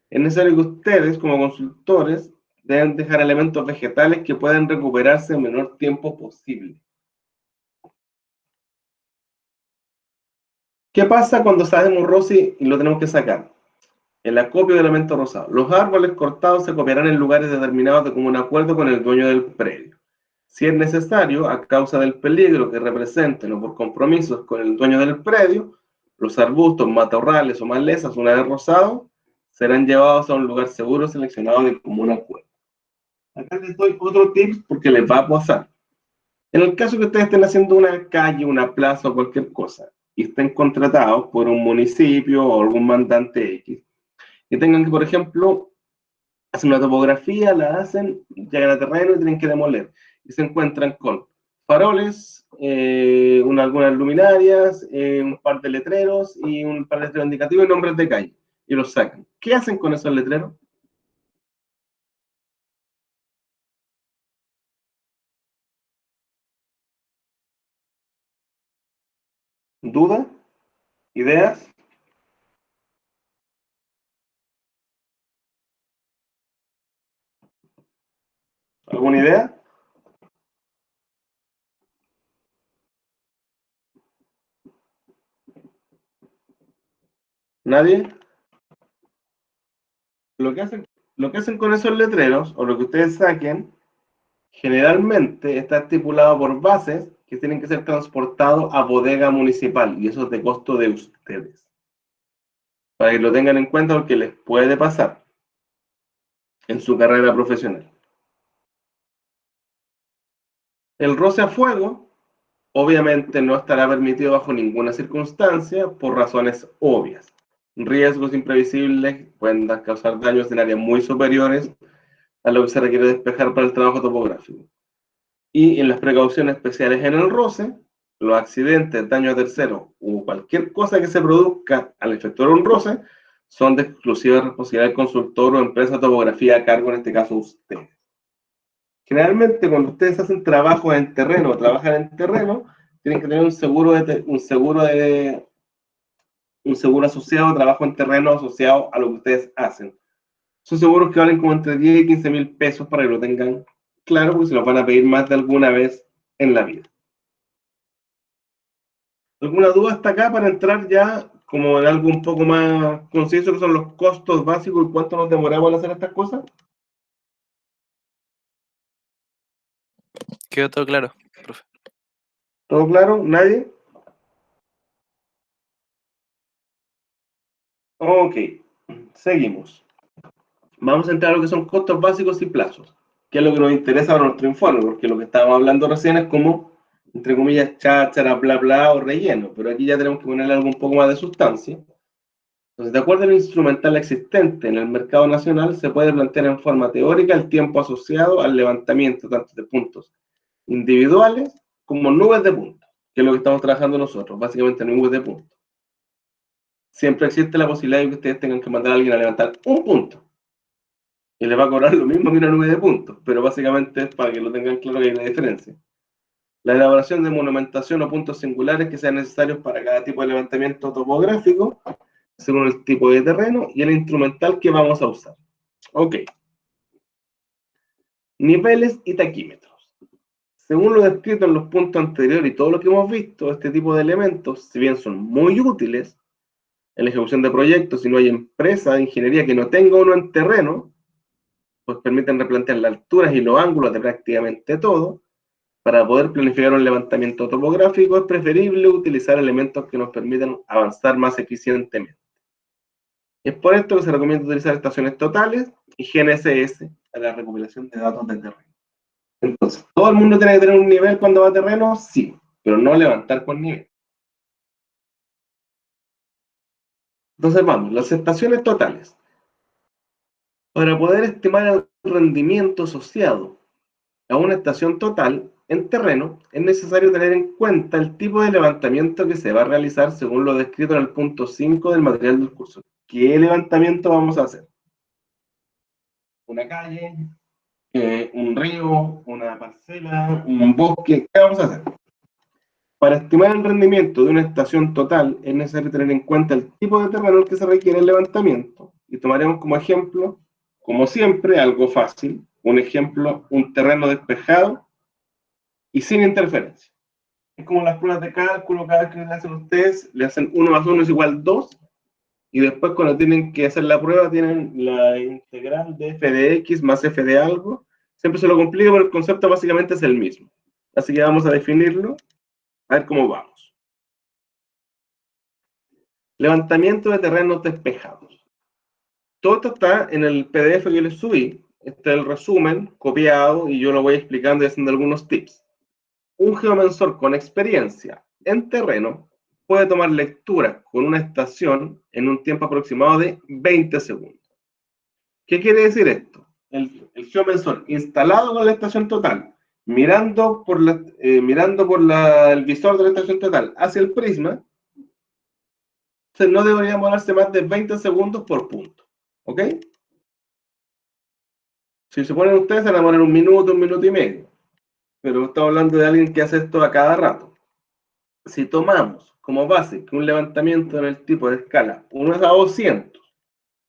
es necesario que ustedes, como consultores, deben dejar elementos vegetales que puedan recuperarse en el menor tiempo posible. ¿Qué pasa cuando sabemos roce y lo tenemos que sacar? El acopio de elementos rosados. Los árboles cortados se copiarán en lugares determinados de común acuerdo con el dueño del predio. Si es necesario, a causa del peligro que representen o por compromisos con el dueño del predio, los arbustos, matorrales o malezas, una vez rozados, serán llevados a un lugar seguro seleccionado de común acuerdo. Acá les doy otro tip porque les va a pasar. En el caso que ustedes estén haciendo una calle, una plaza o cualquier cosa, y estén contratados por un municipio o algún mandante X, y tengan que, por ejemplo, hacen una topografía, la hacen, llegan a terreno y tienen que demoler. Y se encuentran con faroles, algunas luminarias, un par de letreros y un par de letreros indicativos y nombres de calle. Y los sacan. ¿Qué hacen con esos letreros? ¿Duda? ¿Ideas? ¿Alguna idea? ¿Nadie? Lo que hacen con esos letreros, o lo que ustedes saquen, generalmente está estipulado por bases que tienen que ser transportados a bodega municipal, y eso es de costo de ustedes. Para que lo tengan en cuenta porque les puede pasar en su carrera profesional. El roce a fuego, obviamente no estará permitido bajo ninguna circunstancia por razones obvias. Riesgos imprevisibles pueden causar daños en áreas muy superiores a lo que se requiere despejar para el trabajo topográfico. Y en las precauciones especiales en el roce, los accidentes, daño a terceros o cualquier cosa que se produzca al efectuar un roce son de exclusiva responsabilidad del consultor o empresa de topografía a cargo, en este caso ustedes. Generalmente cuando ustedes hacen trabajo en terreno o trabajan en terreno, tienen que tener un seguro asociado, trabajo en terreno asociado a lo que ustedes hacen. Son seguros que valen como entre 10 y 15 mil pesos para que lo tengan claro, porque se los van a pedir más de alguna vez en la vida. ¿Alguna duda hasta acá para entrar ya como en algo un poco más conciso, que son los costos básicos y cuánto nos demoramos en hacer estas cosas? Quedó todo claro, profe. ¿Todo claro? ¿Nadie? Ok, seguimos. Vamos a entrar a lo que son costos básicos y plazos, que es lo que nos interesa para nuestro informe, porque lo que estábamos hablando recién es como, entre comillas, cháchara, bla, bla, o relleno, pero aquí ya tenemos que ponerle algo un poco más de sustancia. Entonces, de acuerdo al instrumental existente en el mercado nacional, se puede plantear en forma teórica el tiempo asociado al levantamiento tanto de puntos individuales como nubes de puntos, que es lo que estamos trabajando nosotros, básicamente nubes de puntos. Siempre existe la posibilidad de que ustedes tengan que mandar a alguien a levantar un punto, y les va a cobrar lo mismo que una nube de puntos, pero básicamente es para que lo tengan claro que hay una diferencia. La elaboración de monumentación o puntos singulares que sean necesarios para cada tipo de levantamiento topográfico, según el tipo de terreno y el instrumental que vamos a usar. Ok. Niveles y taquímetros. según lo descrito en los puntos anteriores y todo lo que hemos visto, este tipo de elementos, si bien son muy útiles en la ejecución de proyectos, si no hay empresa de ingeniería que no tenga uno en terreno, pues permiten replantear las alturas y los ángulos de prácticamente todo. Para poder planificar un levantamiento topográfico es preferible utilizar elementos que nos permitan avanzar más eficientemente. Es por esto que se recomienda utilizar estaciones totales y GNSS para la recopilación de datos de terreno. Entonces, ¿todo el mundo tiene que tener un nivel cuando va a terreno? Sí, pero no levantar con nivel. Entonces vamos, las estaciones totales. Para poder estimar el rendimiento asociado a una estación total en terreno, es necesario tener en cuenta el tipo de levantamiento que se va a realizar según lo descrito en el punto 5 del material del curso. ¿Qué levantamiento vamos a hacer? ¿Una calle? ¿Un río? ¿Una parcela? ¿Un bosque? ¿Qué vamos a hacer? Para estimar el rendimiento de una estación total, es necesario tener en cuenta el tipo de terreno al que se requiere el levantamiento. Y tomaremos como ejemplo, como siempre, algo fácil. Un ejemplo, un terreno despejado y sin interferencia. Es como las pruebas de cálculo, cada vez que le hacen ustedes, le hacen 1 más 1 es igual 2, y después cuando tienen que hacer la prueba, tienen la integral de f de x más f de algo. Siempre se lo complica, pero el concepto básicamente es el mismo. Así que vamos a definirlo, a ver cómo vamos. Levantamiento de terrenos despejados. Todo esto está en el PDF que les subí. Este es el resumen, copiado, y yo lo voy explicando y haciendo algunos tips. Un geomensor con experiencia en terreno puede tomar lecturas con una estación en un tiempo aproximado de 20 segundos. ¿Qué quiere decir esto? El geomensor instalado con la estación total, mirando por el visor de la estación total hacia el prisma, no debería demorarse más de 20 segundos por punto. ¿Ok? Si se ponen ustedes, se van a demorar un minuto y medio. Pero estamos hablando de alguien que hace esto a cada rato. Si tomamos como base que un levantamiento en el tipo de escala 1 a 200,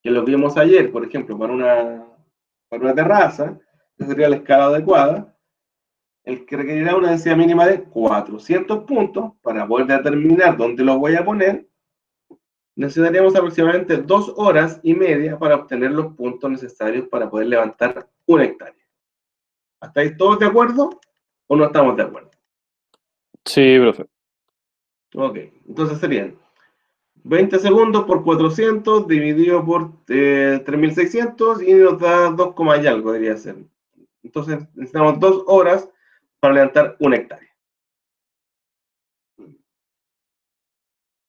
que lo vimos ayer, por ejemplo, para una terraza, que sería la escala adecuada, el que requerirá una densidad mínima de 400 puntos para poder determinar dónde lo voy a poner, necesitaríamos aproximadamente 2 horas y media para obtener los puntos necesarios para poder levantar una hectárea. ¿Hasta ahí todos de acuerdo o no estamos de acuerdo? Sí, profe. Ok, entonces serían 20 segundos por 400 dividido por 3600 y nos da 2, y algo debería ser. Entonces necesitamos 2 horas para levantar una hectárea.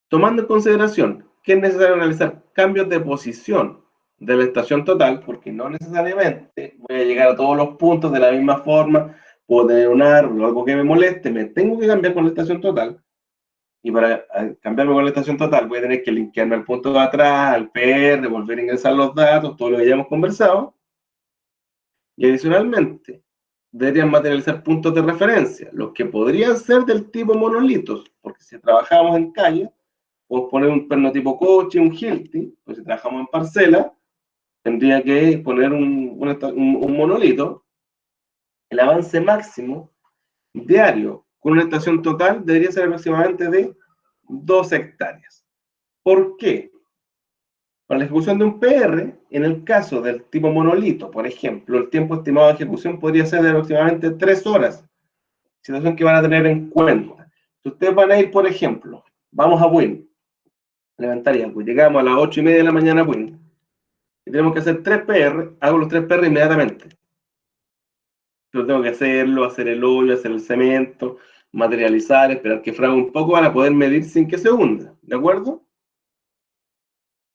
Tomando en consideración que es necesario realizar cambios de posición de la estación total, porque no necesariamente voy a llegar a todos los puntos de la misma forma, puedo tener un árbol o algo que me moleste, me tengo que cambiar con la estación total. Y para cambiarme con la estación total voy a tener que linkearme al punto de atrás, al PR, volver a ingresar los datos, todo lo que ya hemos conversado. Y adicionalmente, deberían materializar puntos de referencia, los que podrían ser del tipo monolitos, porque si trabajamos en calle, podemos poner un perno tipo coche, un Hilti, pues si trabajamos en parcela, tendría que poner un monolito. El avance máximo diario con una estación total debería ser aproximadamente de 2 hectáreas. ¿Por qué? Para la ejecución de un PR, en el caso del tipo monolito, por ejemplo, el tiempo estimado de ejecución podría ser de aproximadamente 3 horas, situación que van a tener en cuenta. Si ustedes van a ir, por ejemplo, vamos a Win, levantaría, pues llegamos a las 8:30 de la mañana a Win, y tenemos que hacer 3 PR, hago los 3 PR inmediatamente. Yo tengo que hacerlo, hacer el hoyo, hacer el cemento, materializar, esperar que frague un poco para poder medir sin que se hunda, ¿de acuerdo?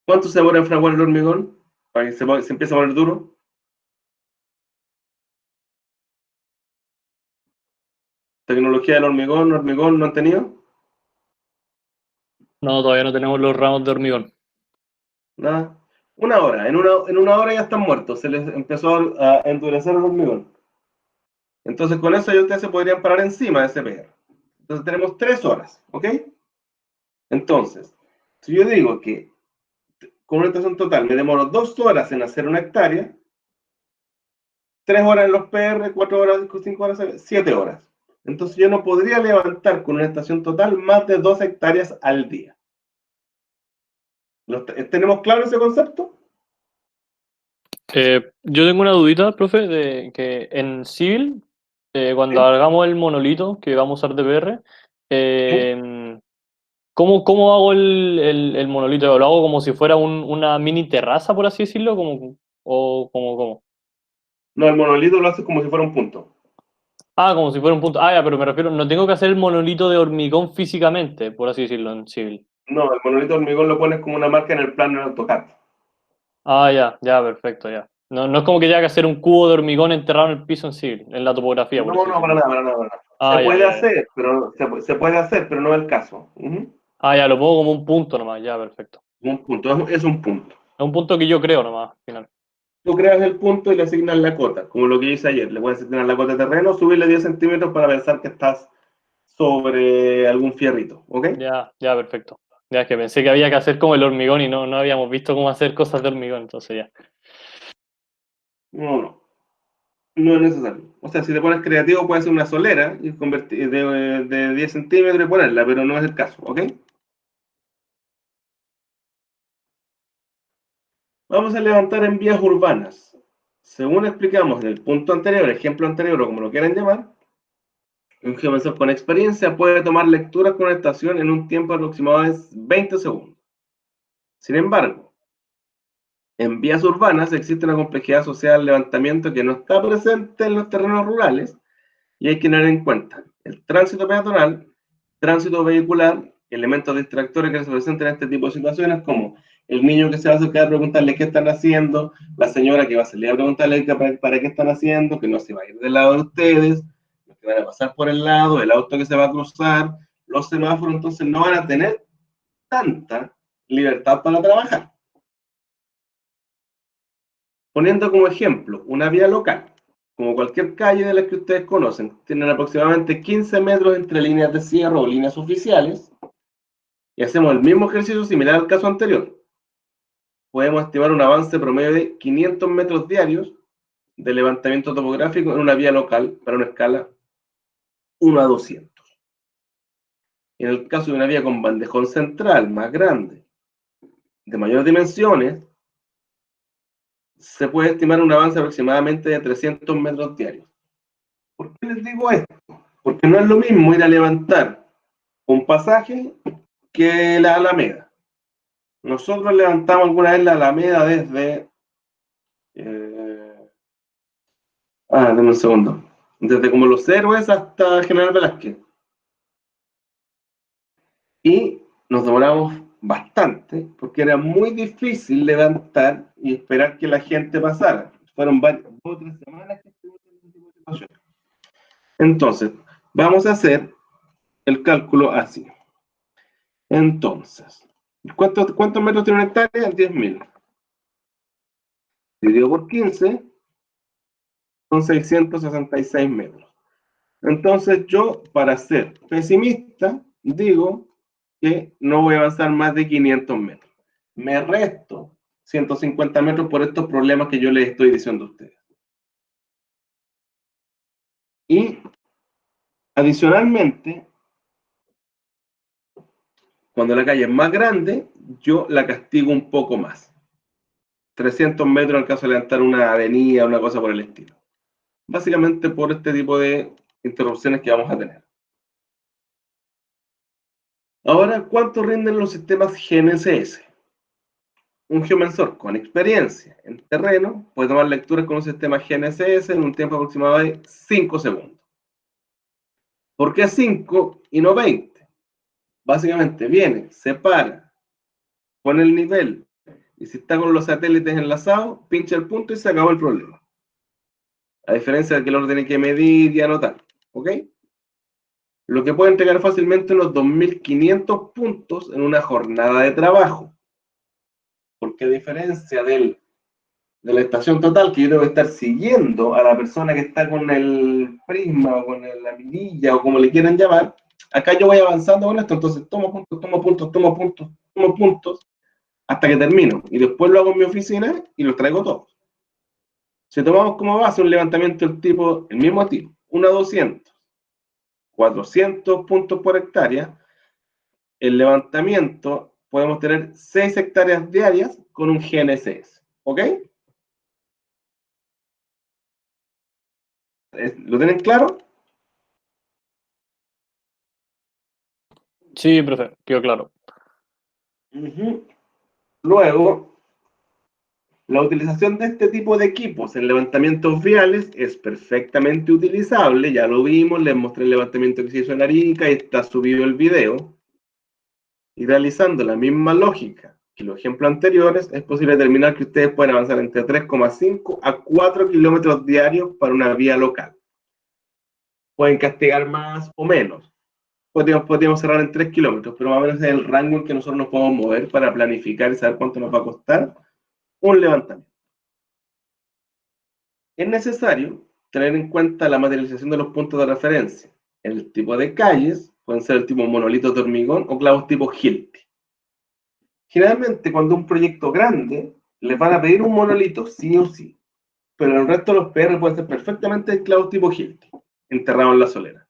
¿Cuánto se demora en fraguar el hormigón para que se empiece a poner duro? Tecnología del hormigón no han tenido. No, todavía no tenemos los ramos de hormigón. Nada. 1 hora. En una hora ya están muertos. Se les empezó a endurecer el hormigón. Entonces con eso ya ustedes se podrían parar encima de ese PR. Entonces tenemos 3 horas, ¿ok? Entonces, si yo digo que con una estación total me demoro 2 horas en hacer una hectárea, 3 horas en los PR, 4 horas, 5 horas, 7 horas. Entonces yo no podría levantar con una estación total más de 2 hectáreas al día. ¿Tenemos claro ese concepto? Yo tengo una dudita, profe, de que en Civil, cuando Sí. hagamos el monolito que vamos a usar de PR, Sí. ¿cómo hago el monolito? ¿Lo hago como si fuera una mini terraza, por así decirlo? ¿Cómo? No, el monolito lo hace como si fuera un punto. Ah, como si fuera un punto. Ah, ya, pero me refiero, no tengo que hacer el monolito de hormigón físicamente, por así decirlo, en Civil. No, el monolito de hormigón lo pones como una marca en el plano en AutoCAD. Ah, ya, perfecto, ya. No es como que tenga que hacer un cubo de hormigón enterrado en el piso en Civil, en la topografía, por No, así no, para decirlo. nada, para nada, para nada. Se Ah, puede ya. hacer, pero se puede hacer, pero no es el caso. Ah, ya, lo pongo como un punto nomás, ya, perfecto. Un punto, es un punto. Es un punto que yo creo nomás, al final. Tú creas el punto y le asignas la cota, como lo que hice ayer. Le puedes asignar la cota de terreno, subirle 10 centímetros para pensar que estás sobre algún fierrito, ¿ok? Ya, perfecto. Ya, es que pensé que había que hacer como el hormigón y no habíamos visto cómo hacer cosas de hormigón, entonces ya. No, no es necesario. O sea, si te pones creativo, puedes hacer una solera y convertir de 10 centímetros y ponerla, pero no es el caso, ¿ok? Vamos a levantar en vías urbanas. Según explicamos en el punto anterior, ejemplo anterior o como lo quieran llamar, un geometría con experiencia puede tomar lecturas con una estación en un tiempo aproximado de 20 segundos. Sin embargo, en vías urbanas existe una complejidad asociada al levantamiento que no está presente en los terrenos rurales y hay que tener en cuenta el tránsito peatonal, tránsito vehicular, elementos distractores que se presentan en este tipo de situaciones, como el niño que se va a acercar a preguntarle qué están haciendo, la señora que va a salir a preguntarle para qué están haciendo, que no se va a ir del lado de ustedes, los que van a pasar por el lado, el auto que se va a cruzar, los semáforos, entonces no van a tener tanta libertad para trabajar. Poniendo como ejemplo una vía local, como cualquier calle de las que ustedes conocen, tienen aproximadamente 15 metros entre líneas de cierre o líneas oficiales, y hacemos el mismo ejercicio similar al caso anterior. Podemos estimar un avance promedio de 500 metros diarios de levantamiento topográfico en una vía local para una escala 1 a 200. En el caso de una vía con bandejón central más grande, de mayores dimensiones, se puede estimar un avance aproximadamente de 300 metros diarios. ¿Por qué les digo esto? Porque no es lo mismo ir a levantar un pasaje que la Alameda. Nosotros levantamos alguna vez la Alameda desde... dame un segundo. Desde como Los Héroes hasta General Velázquez. Y nos demoramos bastante porque era muy difícil levantar y esperar que la gente pasara. Fueron 2 o 3 semanas que estuvimos en ese tipo de situaciones. Entonces, vamos a hacer el cálculo así. Entonces, ¿cuántos metros tiene una hectárea? 10.000. Dividido por 15, son 666 metros. Entonces yo, para ser pesimista, digo que no voy a avanzar más de 500 metros. Me resto 150 metros por estos problemas que yo les estoy diciendo a ustedes. Y adicionalmente, cuando la calle es más grande, yo la castigo un poco más. 300 metros en el caso de levantar una avenida, una cosa por el estilo. Básicamente por este tipo de interrupciones que vamos a tener. Ahora, ¿cuánto rinden los sistemas GNSS? Un geomensor con experiencia en terreno puede tomar lecturas con un sistema GNSS en un tiempo aproximado de 5 segundos. ¿Por qué 5 y no 20? Básicamente viene, separa, pone el nivel, y si está con los satélites enlazados, pincha el punto y se acabó el problema. A diferencia de que lo tiene que medir y anotar, ¿ok? Lo que puede entregar fácilmente unos 2.500 puntos en una jornada de trabajo. Porque a diferencia de la estación total, que yo tengo que estar siguiendo a la persona que está con el prisma o con la mirilla o como le quieran llamar, acá yo voy avanzando con esto, entonces tomo puntos, hasta que termino. Y después lo hago en mi oficina y los traigo todos. Si tomamos como base un levantamiento del tipo, el mismo tipo, 1 a 200, 400 puntos por hectárea, el levantamiento podemos tener 6 hectáreas diarias con un GNSS. ¿Ok? ¿Lo tienen claro? Sí, profe, quedó claro. Luego, la utilización de este tipo de equipos en levantamientos viales es perfectamente utilizable. Ya lo vimos, les mostré el levantamiento que se hizo en Arica y está subido el video. Y realizando la misma lógica que los ejemplos anteriores, es posible determinar que ustedes pueden avanzar entre 3,5 a 4 kilómetros diarios para una vía local. Pueden castigar más o menos. Podríamos cerrar en 3 kilómetros, pero más o menos es el rango en que nosotros nos podemos mover para planificar y saber cuánto nos va a costar un levantamiento. Es necesario tener en cuenta la materialización de los puntos de referencia. El tipo de calles pueden ser el tipo monolitos de hormigón o clavos tipo Hilti. Generalmente, cuando un proyecto grande, les van a pedir un monolito sí o sí, pero el resto de los PR pueden ser perfectamente clavos tipo Hilti, enterrados en la solera.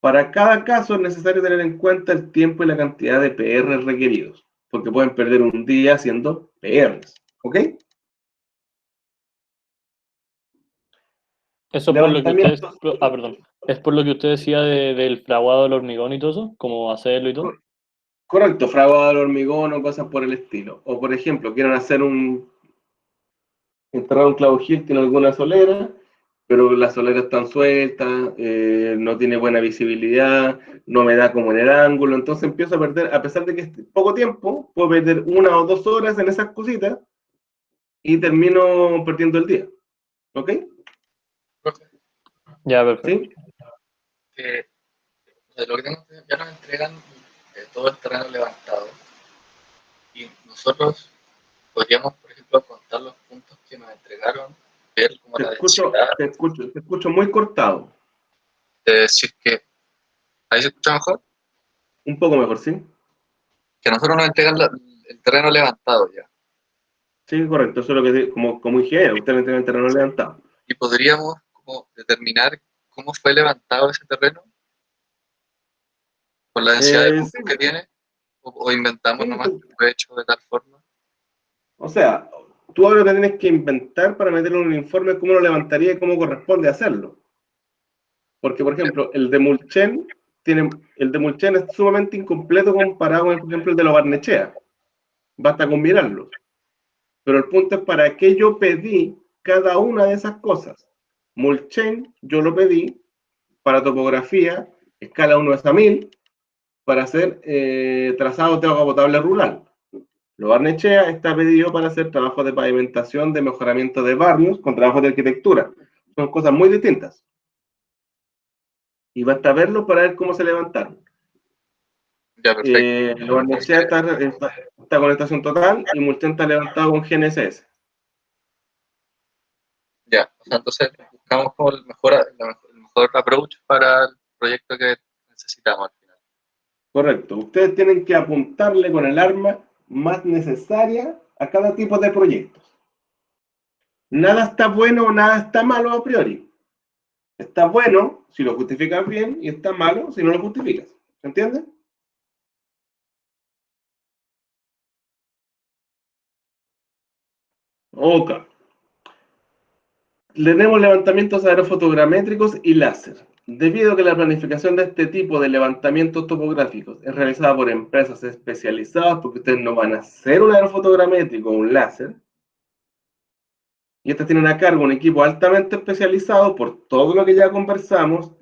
Para cada caso es necesario tener en cuenta el tiempo y la cantidad de PR requeridos, porque pueden perder un día haciendo PRs, ¿ok? Eso es por lo que ustedes... perdón. Es por lo que usted decía del fraguado del hormigón y todo eso, como hacerlo y todo. Correcto, fraguado del hormigón o cosas por el estilo. O por ejemplo, quieren hacer enterrar un clavo Hilti en alguna solera, pero las soleras están sueltas, no tiene buena visibilidad, no me da como en el ángulo, entonces empiezo a perder, a pesar de que es poco tiempo, puedo perder 1 o 2 horas en esas cositas y termino perdiendo el día. ¿Ok? Ya, perfecto. ¿Sí? Lo que tengo ya nos entregan todo el terreno levantado y nosotros podríamos, por ejemplo, contar los puntos que nos entregaron, ver cómo la densidad. Te escucho muy cortado. Si es que ahí se escucha mejor. Un poco mejor, ¿sí? Que a nosotros nos entregan el terreno levantado ya. Sí, correcto, eso es lo que como ingeniero, usted me tiene el terreno levantado. Y podríamos como determinar cómo fue levantado ese terreno por la densidad de puntos que tiene, o inventamos nomás que fue hecho de tal forma. O sea, tú ahora te tienes que inventar para meterlo en un informe cómo lo levantaría y cómo corresponde hacerlo. Porque, por ejemplo, el de Mulchen es sumamente incompleto comparado con, por ejemplo, el de los Barnechea. Basta con mirarlos. Pero el punto es para qué yo pedí cada una de esas cosas. Mulchen, yo lo pedí para topografía, escala 1 a 1000, para hacer trazados de agua potable rural. Lo Barnechea está pedido para hacer trabajos de pavimentación, de mejoramiento de barrios, con trabajos de arquitectura. Son cosas muy distintas. Y basta verlos para ver cómo se levantaron. Ya, perfecto. Lo Barnechea está con estación total y Mulchen está levantado con GNSS. Ya, o sea, entonces buscamos como el mejor approach para el proyecto que necesitamos al final. Correcto. Ustedes tienen que apuntarle con el arma más necesaria a cada tipo de proyectos. Nada está bueno o nada está malo a priori. Está bueno si lo justificas bien y está malo si no lo justificas. ¿Se entiende? Ok. Tenemos levantamientos aerofotogramétricos y láser. Debido a que la planificación de este tipo de levantamientos topográficos es realizada por empresas especializadas, porque ustedes no van a hacer un aerofotogramétrico o un láser, y estas tienen a cargo un equipo altamente especializado por todo lo que ya conversamos,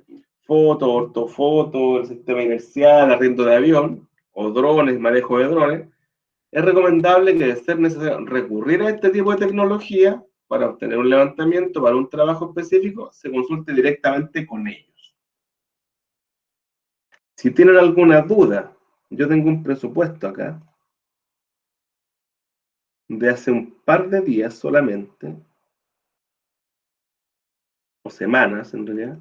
foto, ortofoto, el sistema inercial, arriendo de avión, o drones, manejo de drones, es recomendable que de ser necesario recurrir a este tipo de tecnología para obtener un levantamiento para un trabajo específico, se consulte directamente con ellos. Si tienen alguna duda, yo tengo un presupuesto acá de hace un par de días solamente, o semanas en realidad,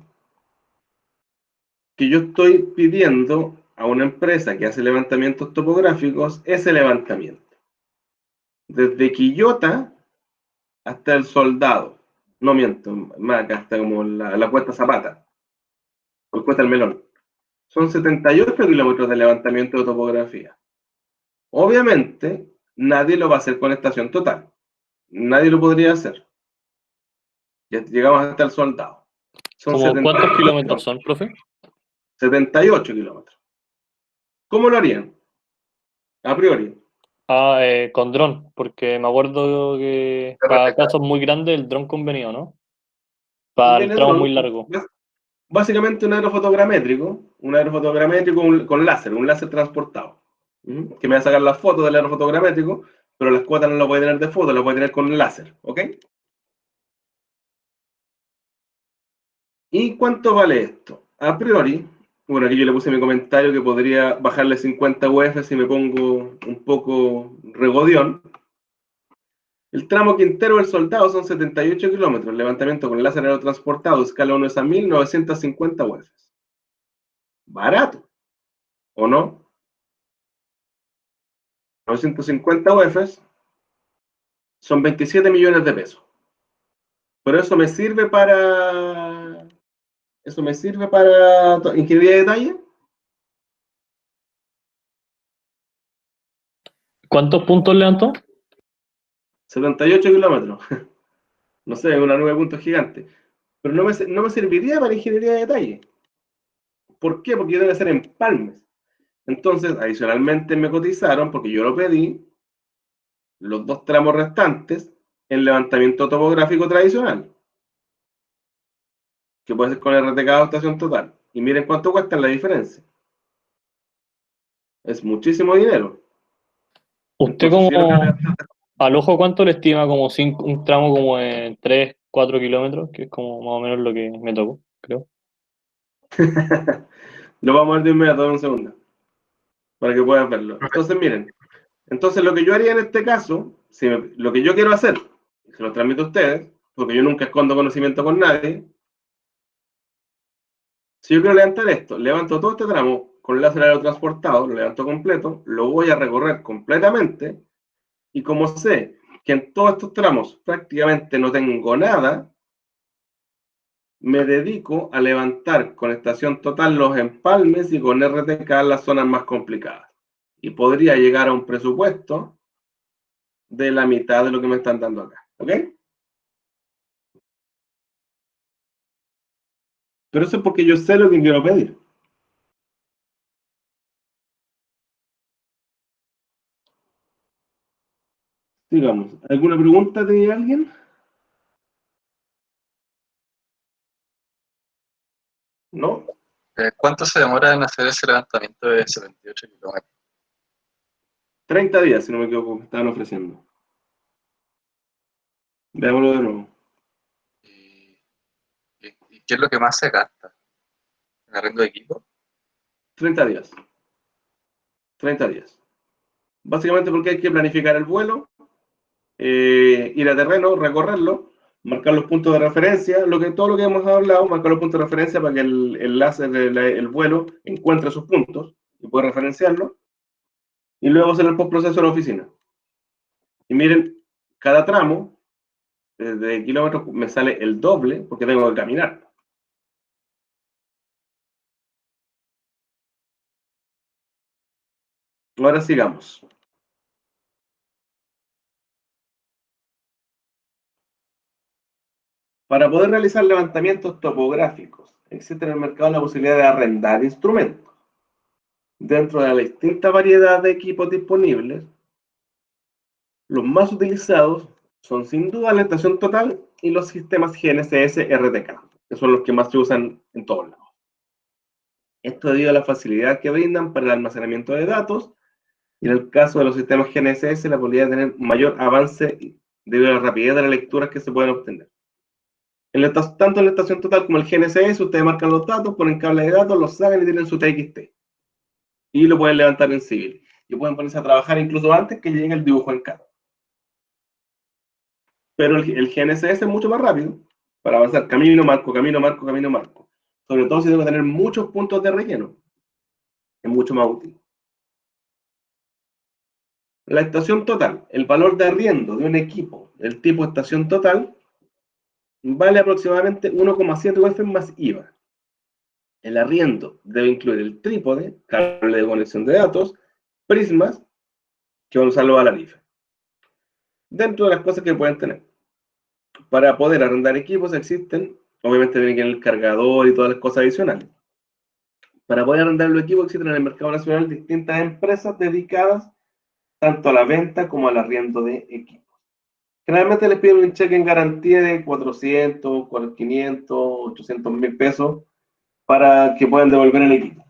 que yo estoy pidiendo a una empresa que hace levantamientos topográficos ese levantamiento. Desde Quillota hasta el Soldado. No miento, más acá hasta como la Cuesta Zapata. Por cuesta el melón. Son 78 kilómetros de levantamiento de topografía. Obviamente, nadie lo va a hacer con estación total. Nadie lo podría hacer. Ya llegamos hasta el soldado. Son ¿cuántos kilómetros son, profe? 78 kilómetros. ¿Cómo lo harían? A priori. Con dron, porque me acuerdo que para casos muy grandes el dron convenía, ¿no? Para el tramo muy largo. Básicamente un aerofotogramétrico con láser, un láser transportado. Que me va a sacar las fotos del aerofotogramétrico, pero las cuotas no las voy a tener de foto, las voy a tener con láser, ¿ok? ¿Y cuánto vale esto? A priori, bueno, aquí yo le puse mi comentario que podría bajarle 50 UF si me pongo un poco regodión. El tramo Quintero del Soldado son 78 kilómetros, levantamiento con láser aerotransportado, escala 1 es a 1950 UF. Barato, ¿o no? 950 UF son 27 millones de pesos. Pero eso me sirve para... ingeniería de detalle. ¿Cuántos puntos levantó? 78 kilómetros. No sé, una 9 puntos gigante. Pero no me serviría para ingeniería de detalle. ¿Por qué? Porque yo tengo que hacer empalmes. Entonces, adicionalmente me cotizaron, porque yo lo pedí, los 2 tramos restantes en levantamiento topográfico tradicional, que puede ser con RTK o estación total. Y miren cuánto cuesta la diferencia. Es muchísimo dinero. ¿Usted Entonces, como al ojo cuánto le estima como un tramo como de 3, 4 kilómetros? Que es como más o menos lo que me tocó, creo. Lo vamos a ver de inmediato en un segundo, para que puedan verlo. Entonces, miren, lo que yo haría en este caso, lo que yo quiero hacer, se lo transmito a ustedes, porque yo nunca escondo conocimiento con nadie. Si yo quiero levantar esto, levanto todo este tramo con láser aerotransportado, lo levanto completo, lo voy a recorrer completamente, y como sé que en todos estos tramos prácticamente no tengo nada, me dedico a levantar con estación total los empalmes y con RTK las zonas más complicadas. Y podría llegar a un presupuesto de la mitad de lo que me están dando acá. ¿Ok? Pero eso es porque yo sé lo que quiero pedir. Digamos, ¿alguna pregunta de alguien? ¿No? ¿Cuánto se demora en hacer ese levantamiento de 78 kilómetros? 30 días, si no me equivoco, me estaban ofreciendo. Veámoslo de nuevo. ¿Y qué es lo que más se gasta? ¿En arrendo de equipo? 30 días. 30 días. Básicamente porque hay que planificar el vuelo, ir a terreno, recorrerlo, marcar los puntos de referencia, todo lo que hemos hablado, marcar los puntos de referencia para que el láser del vuelo encuentre sus puntos y pueda referenciarlo, y luego hacer el postproceso en la oficina. Y miren, cada tramo de kilómetros me sale el doble porque tengo que caminar. Ahora sigamos. Para poder realizar levantamientos topográficos, existe en el mercado la posibilidad de arrendar instrumentos. Dentro de la distinta variedad de equipos disponibles, los más utilizados son sin duda la estación total y los sistemas GNSS RTK, que son los que más se usan en todos lados. Esto debido a la facilidad que brindan para el almacenamiento de datos, y en el caso de los sistemas GNSS la posibilidad de tener mayor avance debido a la rapidez de las lecturas que se pueden obtener. Tanto en la estación total como el GNSS, ustedes marcan los datos, ponen cable de datos, los sacan y tienen su TXT. Y lo pueden levantar en civil. Y pueden ponerse a trabajar incluso antes que llegue el dibujo en CAD. Pero el GNSS es mucho más rápido para avanzar camino, marco, camino, marco, camino, marco. Sobre todo si tengo que tener muchos puntos de relleno. Es mucho más útil. La estación total, el valor de arriendo de un equipo del tipo estación total, vale aproximadamente 1,7 UF más IVA. El arriendo debe incluir el trípode, cable de conexión de datos, prismas, que van a usar los Alarife. Dentro de las cosas que pueden tener. Para poder arrendar equipos existen, obviamente tienen que tener el cargador y todas las cosas adicionales. Para poder arrendar los equipos existen en el mercado nacional distintas empresas dedicadas tanto a la venta como al arriendo de equipos. Generalmente les piden un cheque en garantía de 400, 500, 800 mil pesos para que puedan devolver el equipo.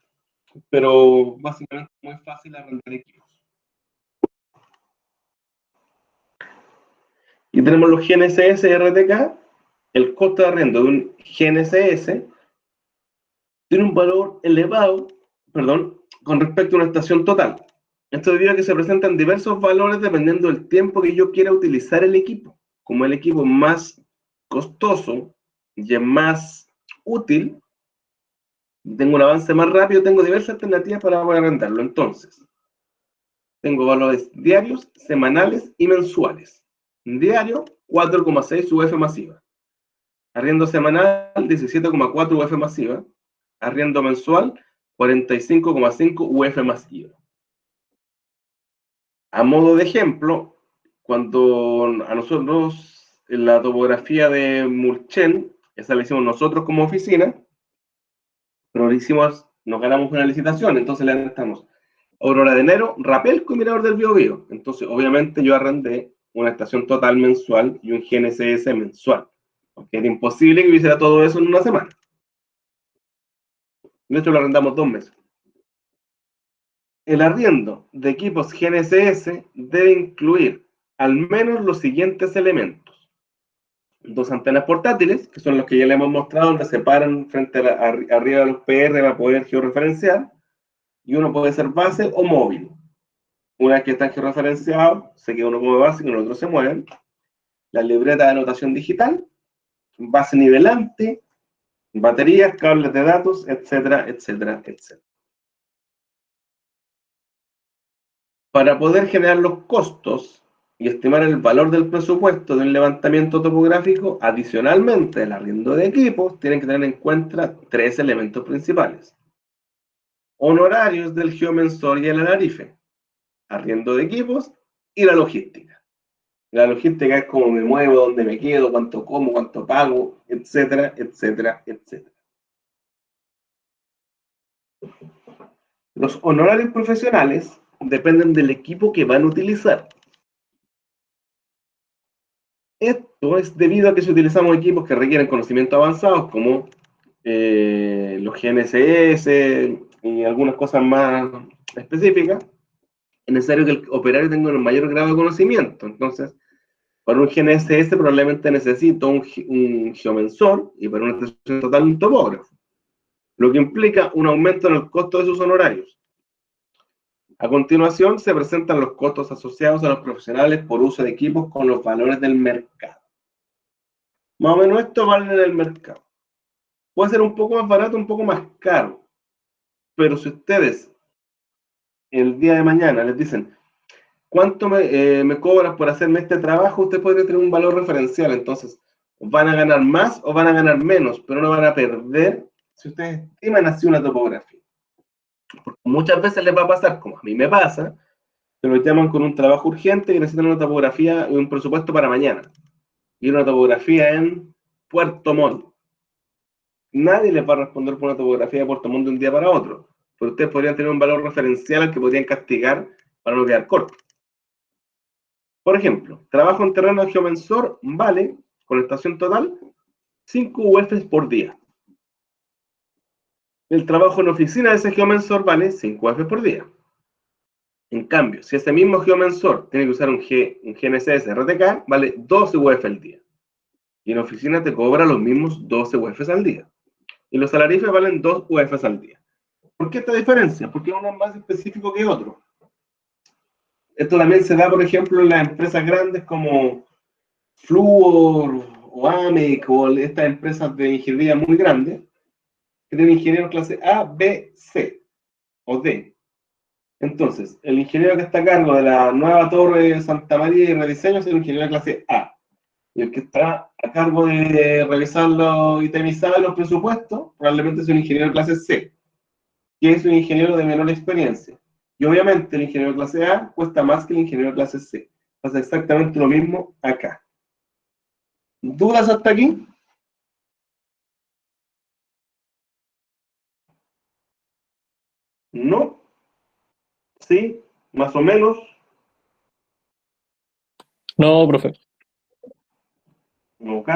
Pero básicamente es muy fácil arrendar equipos. Y tenemos los GNSS y RTK. El costo de arriendo de un GNSS tiene un valor elevado, con respecto a una estación total. Esto debido a que se presentan diversos valores dependiendo del tiempo que yo quiera utilizar el equipo. Como el equipo es más costoso y es más útil, tengo un avance más rápido, tengo diversas alternativas para poder arrendarlo. Entonces, tengo valores diarios, semanales y mensuales. Diario, 4,6 UF masiva. Arriendo semanal, 17,4 UF masiva. Arriendo mensual, 45,5 UF masiva. A modo de ejemplo, cuando a nosotros en la topografía de Mulchen, esa la hicimos nosotros como oficina, pero nos ganamos una licitación, entonces le arrendamos Aurora de Enero, Rapelco y Mirador del Biobío. Entonces, obviamente, yo arrendé una estación total mensual y un GNSS mensual, porque era imposible que hiciera todo eso en una semana. De hecho, lo arrendamos 2 meses. El arriendo de equipos GNSS debe incluir al menos los siguientes elementos. 2 antenas portátiles, que son los que ya le hemos mostrado, donde se paran frente a arriba de los PR para poder georreferenciar, y uno puede ser base o móvil. Una vez que están georreferenciados, se queda uno como base y los otros se mueven. La libreta de anotación digital, base nivelante, baterías, cables de datos, etcétera, etcétera, etcétera. Para poder generar los costos y estimar el valor del presupuesto de un levantamiento topográfico, adicionalmente del arriendo de equipos, tienen que tener en cuenta 3 elementos principales. Honorarios del geomensor y el Alarife, arriendo de equipos y la logística. La logística es cómo me muevo, dónde me quedo, cuánto como, cuánto pago, etcétera, etcétera, etcétera. Los honorarios profesionales dependen del equipo que van a utilizar. Esto es debido a que si utilizamos equipos que requieren conocimientos avanzados, como los GNSS y algunas cosas más específicas, es necesario que el operario tenga un mayor grado de conocimiento. Entonces, para un GNSS probablemente necesito un geomensor y para una estación total un topógrafo, lo que implica un aumento en el costo de sus honorarios. A continuación, se presentan los costos asociados a los profesionales por uso de equipos con los valores del mercado. Más o menos esto vale en el mercado. Puede ser un poco más barato, un poco más caro, pero si ustedes el día de mañana les dicen, ¿cuánto me cobras por hacerme este trabajo? Usted puede tener un valor referencial, entonces van a ganar más o van a ganar menos, pero no van a perder si ustedes estiman así una topografía. Porque muchas veces les va a pasar, como a mí me pasa, que los llaman con un trabajo urgente y necesitan una topografía y un presupuesto para mañana. Y una topografía en Puerto Montt. Nadie les va a responder por una topografía de Puerto Montt de un día para otro, pero ustedes podrían tener un valor referencial al que podrían castigar para no quedar corto. Por ejemplo, trabajo en terreno de geomensor vale, con estación total, 5 UF por día. El trabajo en oficina de ese geomensor vale 5 UF por día. En cambio, si ese mismo geomensor tiene que usar un GNSS RTK, vale 12 UF al día. Y en oficina te cobra los mismos 12 UF al día. Y los Alarife valen 2 UF al día. ¿Por qué esta diferencia? Porque uno es más específico que otro. Esto también se da, por ejemplo, en las empresas grandes como Fluor o AMEC o estas empresas de ingeniería muy grandes que tienen ingenieros clase A, B, C o D. Entonces, el ingeniero que está a cargo de la nueva torre de Santa María y rediseño es el ingeniero de clase A. Y el que está a cargo de revisarlo y itemizar los presupuestos, probablemente es un ingeniero de clase C, que es un ingeniero de menor experiencia. Y obviamente el ingeniero de clase A cuesta más que el ingeniero de clase C. Pasa exactamente lo mismo acá. ¿Dudas hasta aquí? ¿No? ¿Sí? ¿Más o menos? No, profe. Ok.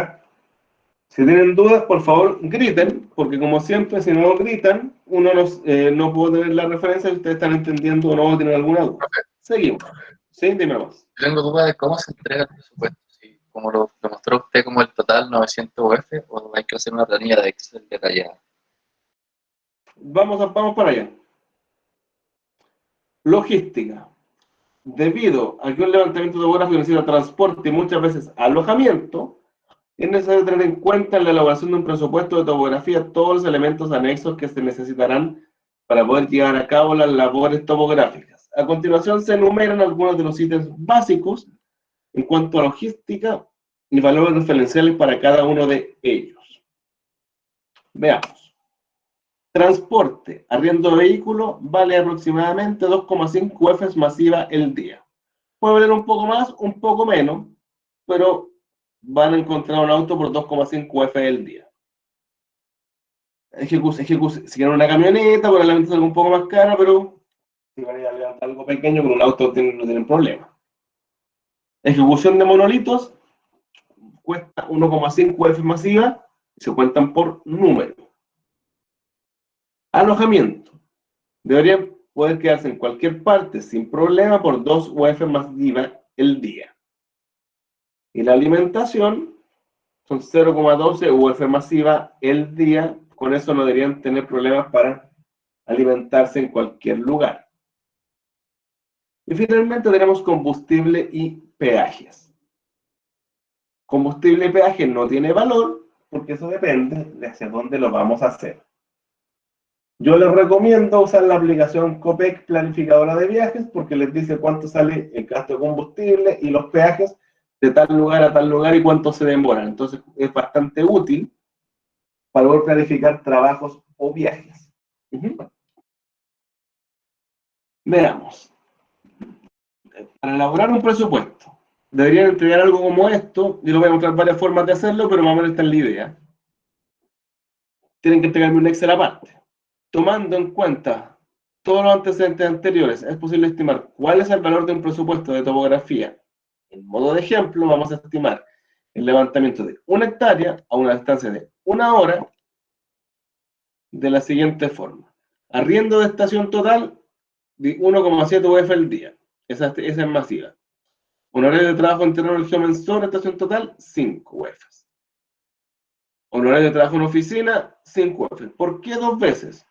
Si tienen dudas, por favor, griten, porque como siempre, si no gritan, uno no puede tener la referencia y ustedes están entendiendo o no tienen alguna duda. Seguimos. Sí, dime más. Tengo duda de cómo se entrega el presupuesto. Si, como lo mostró usted como el total 900 UF, o hay que hacer una planilla de Excel detallada. Vamos para allá. Logística. Debido a que un levantamiento topográfico necesita transporte y muchas veces alojamiento, es necesario tener en cuenta en la elaboración de un presupuesto de topografía todos los elementos anexos que se necesitarán para poder llevar a cabo las labores topográficas. A continuación se enumeran algunos de los ítems básicos en cuanto a logística y valores referenciales para cada uno de ellos. Veamos. Transporte, arriendo de vehículo, vale aproximadamente 2,5 UF masiva el día. Puede valer un poco más, un poco menos, pero van a encontrar un auto por 2,5 UF el día. Si quieren una camioneta, probablemente salga un poco más cara, pero si van a ir a levantar algo pequeño, con un auto no tienen problema. Ejecución de monolitos cuesta 1,5 UF masiva y se cuentan por número. Alojamiento. Deberían poder quedarse en cualquier parte sin problema por 2 UF masiva el día. Y la alimentación son 0,12 UF masiva el día. Con eso no deberían tener problemas para alimentarse en cualquier lugar. Y finalmente tenemos combustible y peajes. Combustible y peaje no tiene valor porque eso depende de hacia dónde lo vamos a hacer. Yo les recomiendo usar la aplicación Copec Planificadora de Viajes porque les dice cuánto sale el gasto de combustible y los peajes de tal lugar a tal lugar y cuánto se demoran. Entonces es bastante útil para poder planificar trabajos o viajes. Veamos. Para elaborar un presupuesto, deberían entregar algo como esto. Yo les voy a mostrar varias formas de hacerlo, pero más o menos esta es la idea. Tienen que entregarme un Excel aparte. Tomando en cuenta todos los antecedentes anteriores, es posible estimar cuál es el valor de un presupuesto de topografía. En modo de ejemplo, vamos a estimar el levantamiento de 1 hectárea a una distancia de 1 hora de la siguiente forma. Arriendo de estación total de 1,7 UF al día. Esa es masiva. Honorario de trabajo en terreno del geomensor, estación total, 5 UF. Honorario de trabajo en oficina, 5 UF. ¿Por qué 2 veces?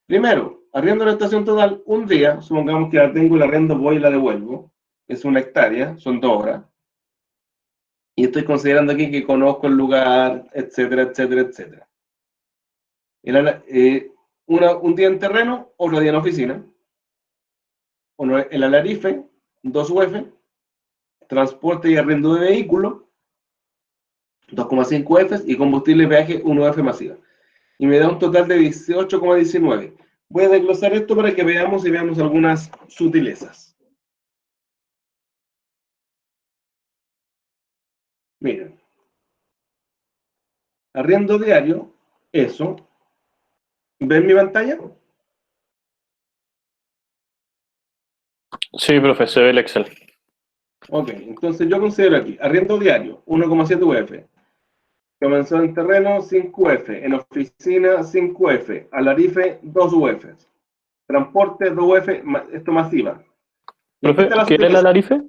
Primero, arriendo la estación total un día, supongamos que la tengo y la arriendo, voy y la devuelvo. Es 1 hectárea, son 2 horas. Y estoy considerando aquí que conozco el lugar, etcétera, etcétera, etcétera. Un día en terreno, otro día en oficina. El alarife, 2 UF. Transporte y arriendo de vehículo, 2,5 UF. Y combustible y peaje, 1 UF masiva. Y me da un total de 18,19. Voy a desglosar esto para que veamos y veamos algunas sutilezas. Miren. Arriendo diario, eso. ¿Ven mi pantalla? Sí, profe, se ve el Excel. Ok, entonces yo considero aquí, arriendo diario, 1,7 UF. Comenzó en terreno, 5 UF. En oficina, 5 UF. Alarife, 2 UF. Transporte, 2 UF, esto masiva. Profe, ¿qué era el alarife?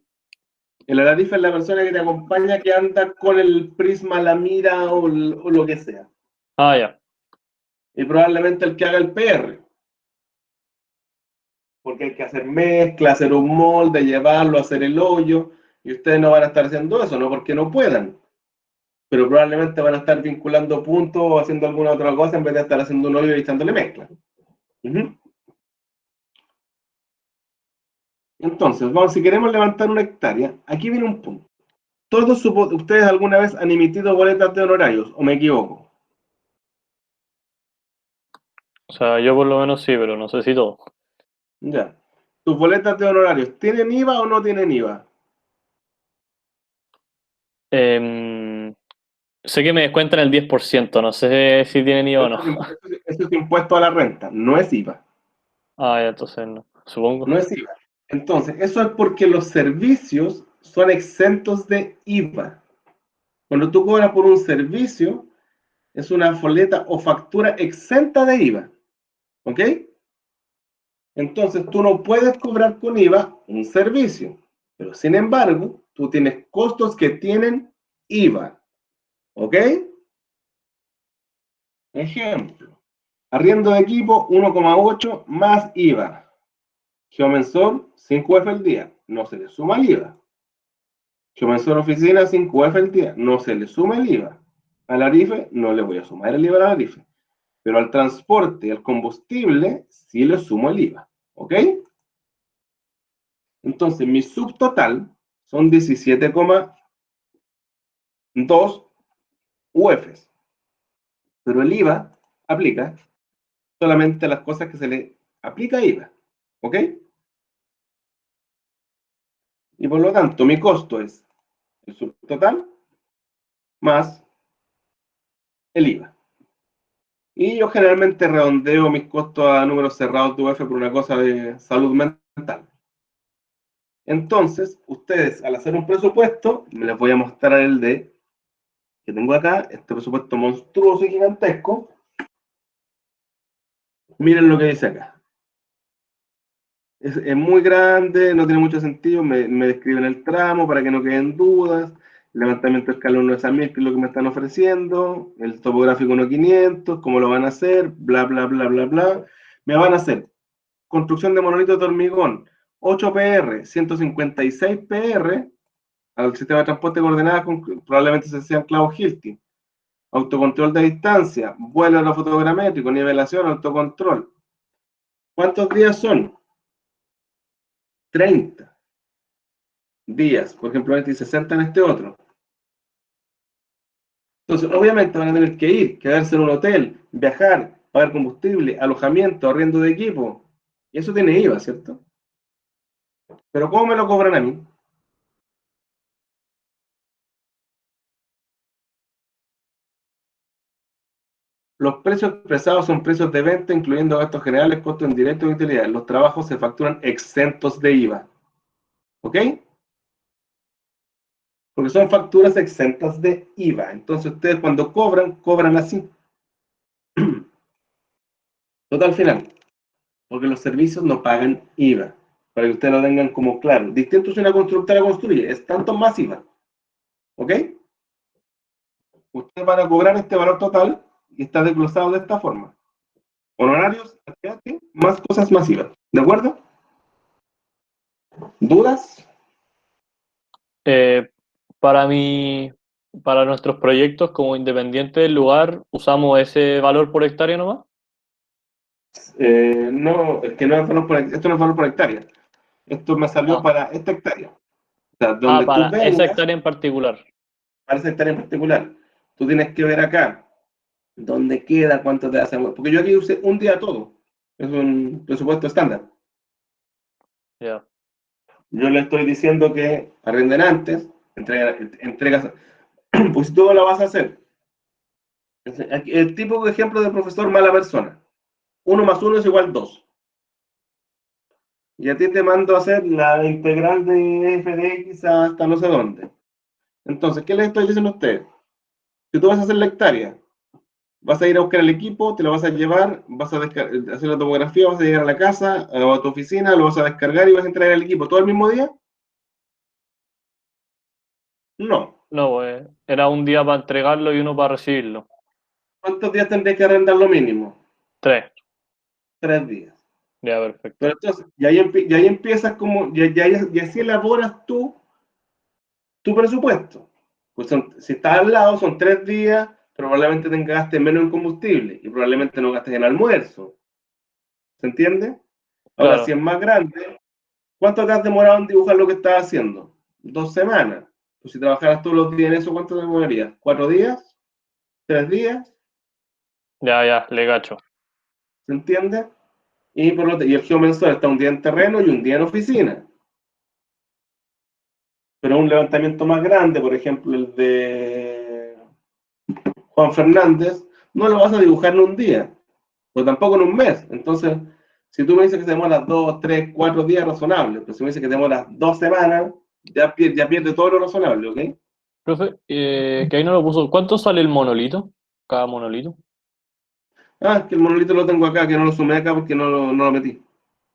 El alarife es la persona que te acompaña que anda con el prisma, la mira o lo que sea. Ah, ya. Y probablemente el que haga el PR. Porque hay que hacer mezcla, hacer un molde, llevarlo, hacer el hoyo. Y ustedes no van a estar haciendo eso, no porque no puedan. Pero probablemente van a estar vinculando puntos o haciendo alguna otra cosa en vez de estar haciendo un hoyo y echándole mezcla. Entonces, si queremos levantar 1 hectárea, aquí viene un punto. Todos ustedes alguna vez han emitido boletas de honorarios, ¿o me equivoco? O sea, yo por lo menos sí, pero no sé si todo. Ya. ¿Tus boletas de honorarios tienen IVA o no tienen IVA? Sé que me descuentan el 10%, no sé si tienen IVA o no. Eso es impuesto a la renta, no es IVA. Ah, ya, entonces no, supongo. No es IVA. Entonces, eso es porque los servicios son exentos de IVA. Cuando tú cobras por un servicio, es una boleta o factura exenta de IVA. ¿Ok? Entonces, tú no puedes cobrar con IVA un servicio, pero sin embargo, tú tienes costos que tienen IVA. ¿Ok? Ejemplo, arriendo de equipo 1,8 más IVA. Geomensor 5F el día, no se le suma el IVA. Geomensor oficina 5F el día, no se le suma el IVA. Al Arife no le voy a sumar el IVA al Arife, pero al transporte y al combustible sí le sumo el IVA. ¿Ok? Entonces, mi subtotal son 17,2 UFs. Pero el IVA aplica solamente a las cosas que se le aplica IVA. ¿Ok? Y por lo tanto, mi costo es el subtotal más el IVA. Y yo generalmente redondeo mis costos a números cerrados de UF por una cosa de salud mental. Entonces, ustedes al hacer un presupuesto, me les voy a mostrar el de que tengo acá, este presupuesto monstruoso y gigantesco. Miren lo que dice acá. Es muy grande, no tiene mucho sentido, me describen el tramo para que no queden dudas, el levantamiento de escalón 9 a 1000, que es lo que me están ofreciendo, el topográfico 1500, cómo lo van a hacer, bla, bla, bla, bla, bla. Me van a hacer construcción de monolitos de hormigón, 8 PR, 156 PR, al sistema de transporte de coordenadas, probablemente se sean clavos Hilti. Autocontrol de distancia, vuelo aerofotogramétrico, nivelación, autocontrol. ¿Cuántos días son? 30 días, por ejemplo, este y 60 en este otro. Entonces, obviamente van a tener que ir, quedarse en un hotel, viajar, pagar combustible, alojamiento, arriendo de equipo. Y eso tiene IVA, ¿cierto? Pero ¿cómo me lo cobran a mí? Los precios expresados son precios de venta, incluyendo gastos generales, costos indirectos y utilidades. Los trabajos se facturan exentos de IVA. ¿Ok? Porque son facturas exentas de IVA. Entonces ustedes cuando cobran, cobran así. Total final. Porque los servicios no pagan IVA. Para que ustedes lo tengan como claro. Distinto si una constructora construye. Es tanto más IVA. ¿Ok? Ustedes van a cobrar este valor total y está desglosado de esta forma. Honorarios, más cosas más IVA. ¿De acuerdo? ¿Dudas? Para nuestros proyectos como independiente del lugar, ¿usamos ese valor por hectárea nomás? No, es que no es valor por, esto no es valor por hectárea. Esto me salió para esta hectárea. O sea, donde tú Para esa vengas, hectárea en particular. para esa hectárea en particular, tú tienes que ver acá dónde queda, cuánto te hace. Porque yo aquí usé un día todo. Es un presupuesto estándar. Ya. Yo le estoy diciendo que arrenden antes, entregas, pues si tú lo vas a hacer. El tipo de ejemplo de profesor mala persona. 1 más 1 es igual 2. Y a ti te mando a hacer la integral de f de x hasta no sé dónde. Entonces, ¿qué les estoy diciendo a ustedes? Si tú vas a hacer la hectárea, vas a ir a buscar el equipo, te lo vas a llevar, vas a hacer la topografía, vas a llegar a la casa, a tu oficina, lo vas a descargar y vas a entregar el equipo todo el mismo día. No. No, pues era un día para entregarlo y uno para recibirlo. ¿Cuántos días tendrías que arrendar lo mínimo? 3. 3 días. Ya, perfecto. Pero entonces, y ahí empiezas como, y así elaboras tú tu presupuesto. Pues si estás al lado, son 3 días, probablemente te gastes menos en combustible y probablemente no gastes en almuerzo. ¿Se entiende? Ahora, Claro. si es más grande, ¿cuánto te has demorado en dibujar lo que estás haciendo? 2 semanas. Pues si trabajaras todos los días en eso, ¿cuánto te demorarías? ¿4 días? ¿3 días? Ya, le gacho. ¿Se entiende? Y el geomensor está un día en terreno y un día en oficina. Pero un levantamiento más grande, por ejemplo, el de Juan Fernández, no lo vas a dibujar en un día, pero tampoco en un mes. Entonces, si tú me dices que te demoras 2, 3, 4 días, razonable. Pero si me dices que te demoras 2 semanas, ya pierde todo lo razonable, ¿ok? Profe, que ahí no lo puso. ¿Cuánto sale el monolito? Cada monolito. Ah, que el monolito lo tengo acá, que no lo sumé acá porque no lo metí.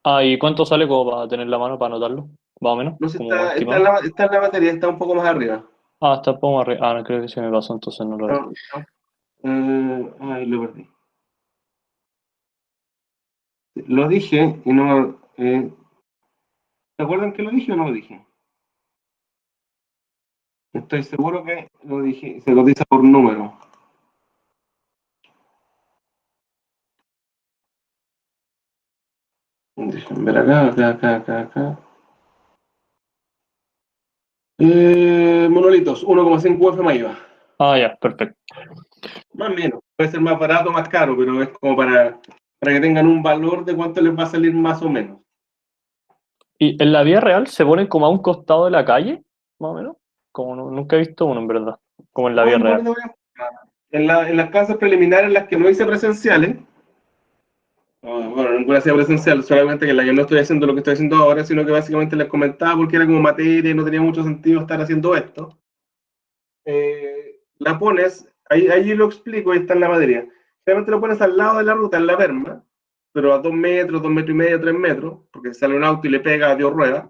Ah, ¿y cuánto sale como para tener la mano para anotarlo? Más o menos, No sé, como está estimado. en la materia, está un poco más arriba. Ah, está un poco más arriba. Ah, no creo que se me pasó, entonces no lo vi. No, ay, lo perdí. Lo dije y no. ¿Se acuerdan que lo dije o no lo dije? Estoy seguro que lo dije. Se lo dice por número. Déjenme ver acá. Monolitos, 1,5 UF más IVA. Ah, ya, perfecto. Más o menos. Puede ser más barato o más caro, pero es como para que tengan un valor de cuánto les va a salir más o menos. ¿Y en la vida real se ponen como a un costado de la calle? Más o menos. Como nunca he visto uno, en verdad. Como en la vida Bueno, real. en las clases preliminares, las que no hice presenciales, bueno, ninguna hacía presencial, solamente que en la que no estoy haciendo lo que estoy haciendo ahora, sino que básicamente les comentaba porque era como materia y no tenía mucho sentido estar haciendo esto. La pones, ahí lo explico, ahí está en la materia. Generalmente lo pones al lado de la ruta, en la berma, pero a 2 metros, 2 metros y medio, 3 metros, porque sale un auto y le pega a Dios rueda.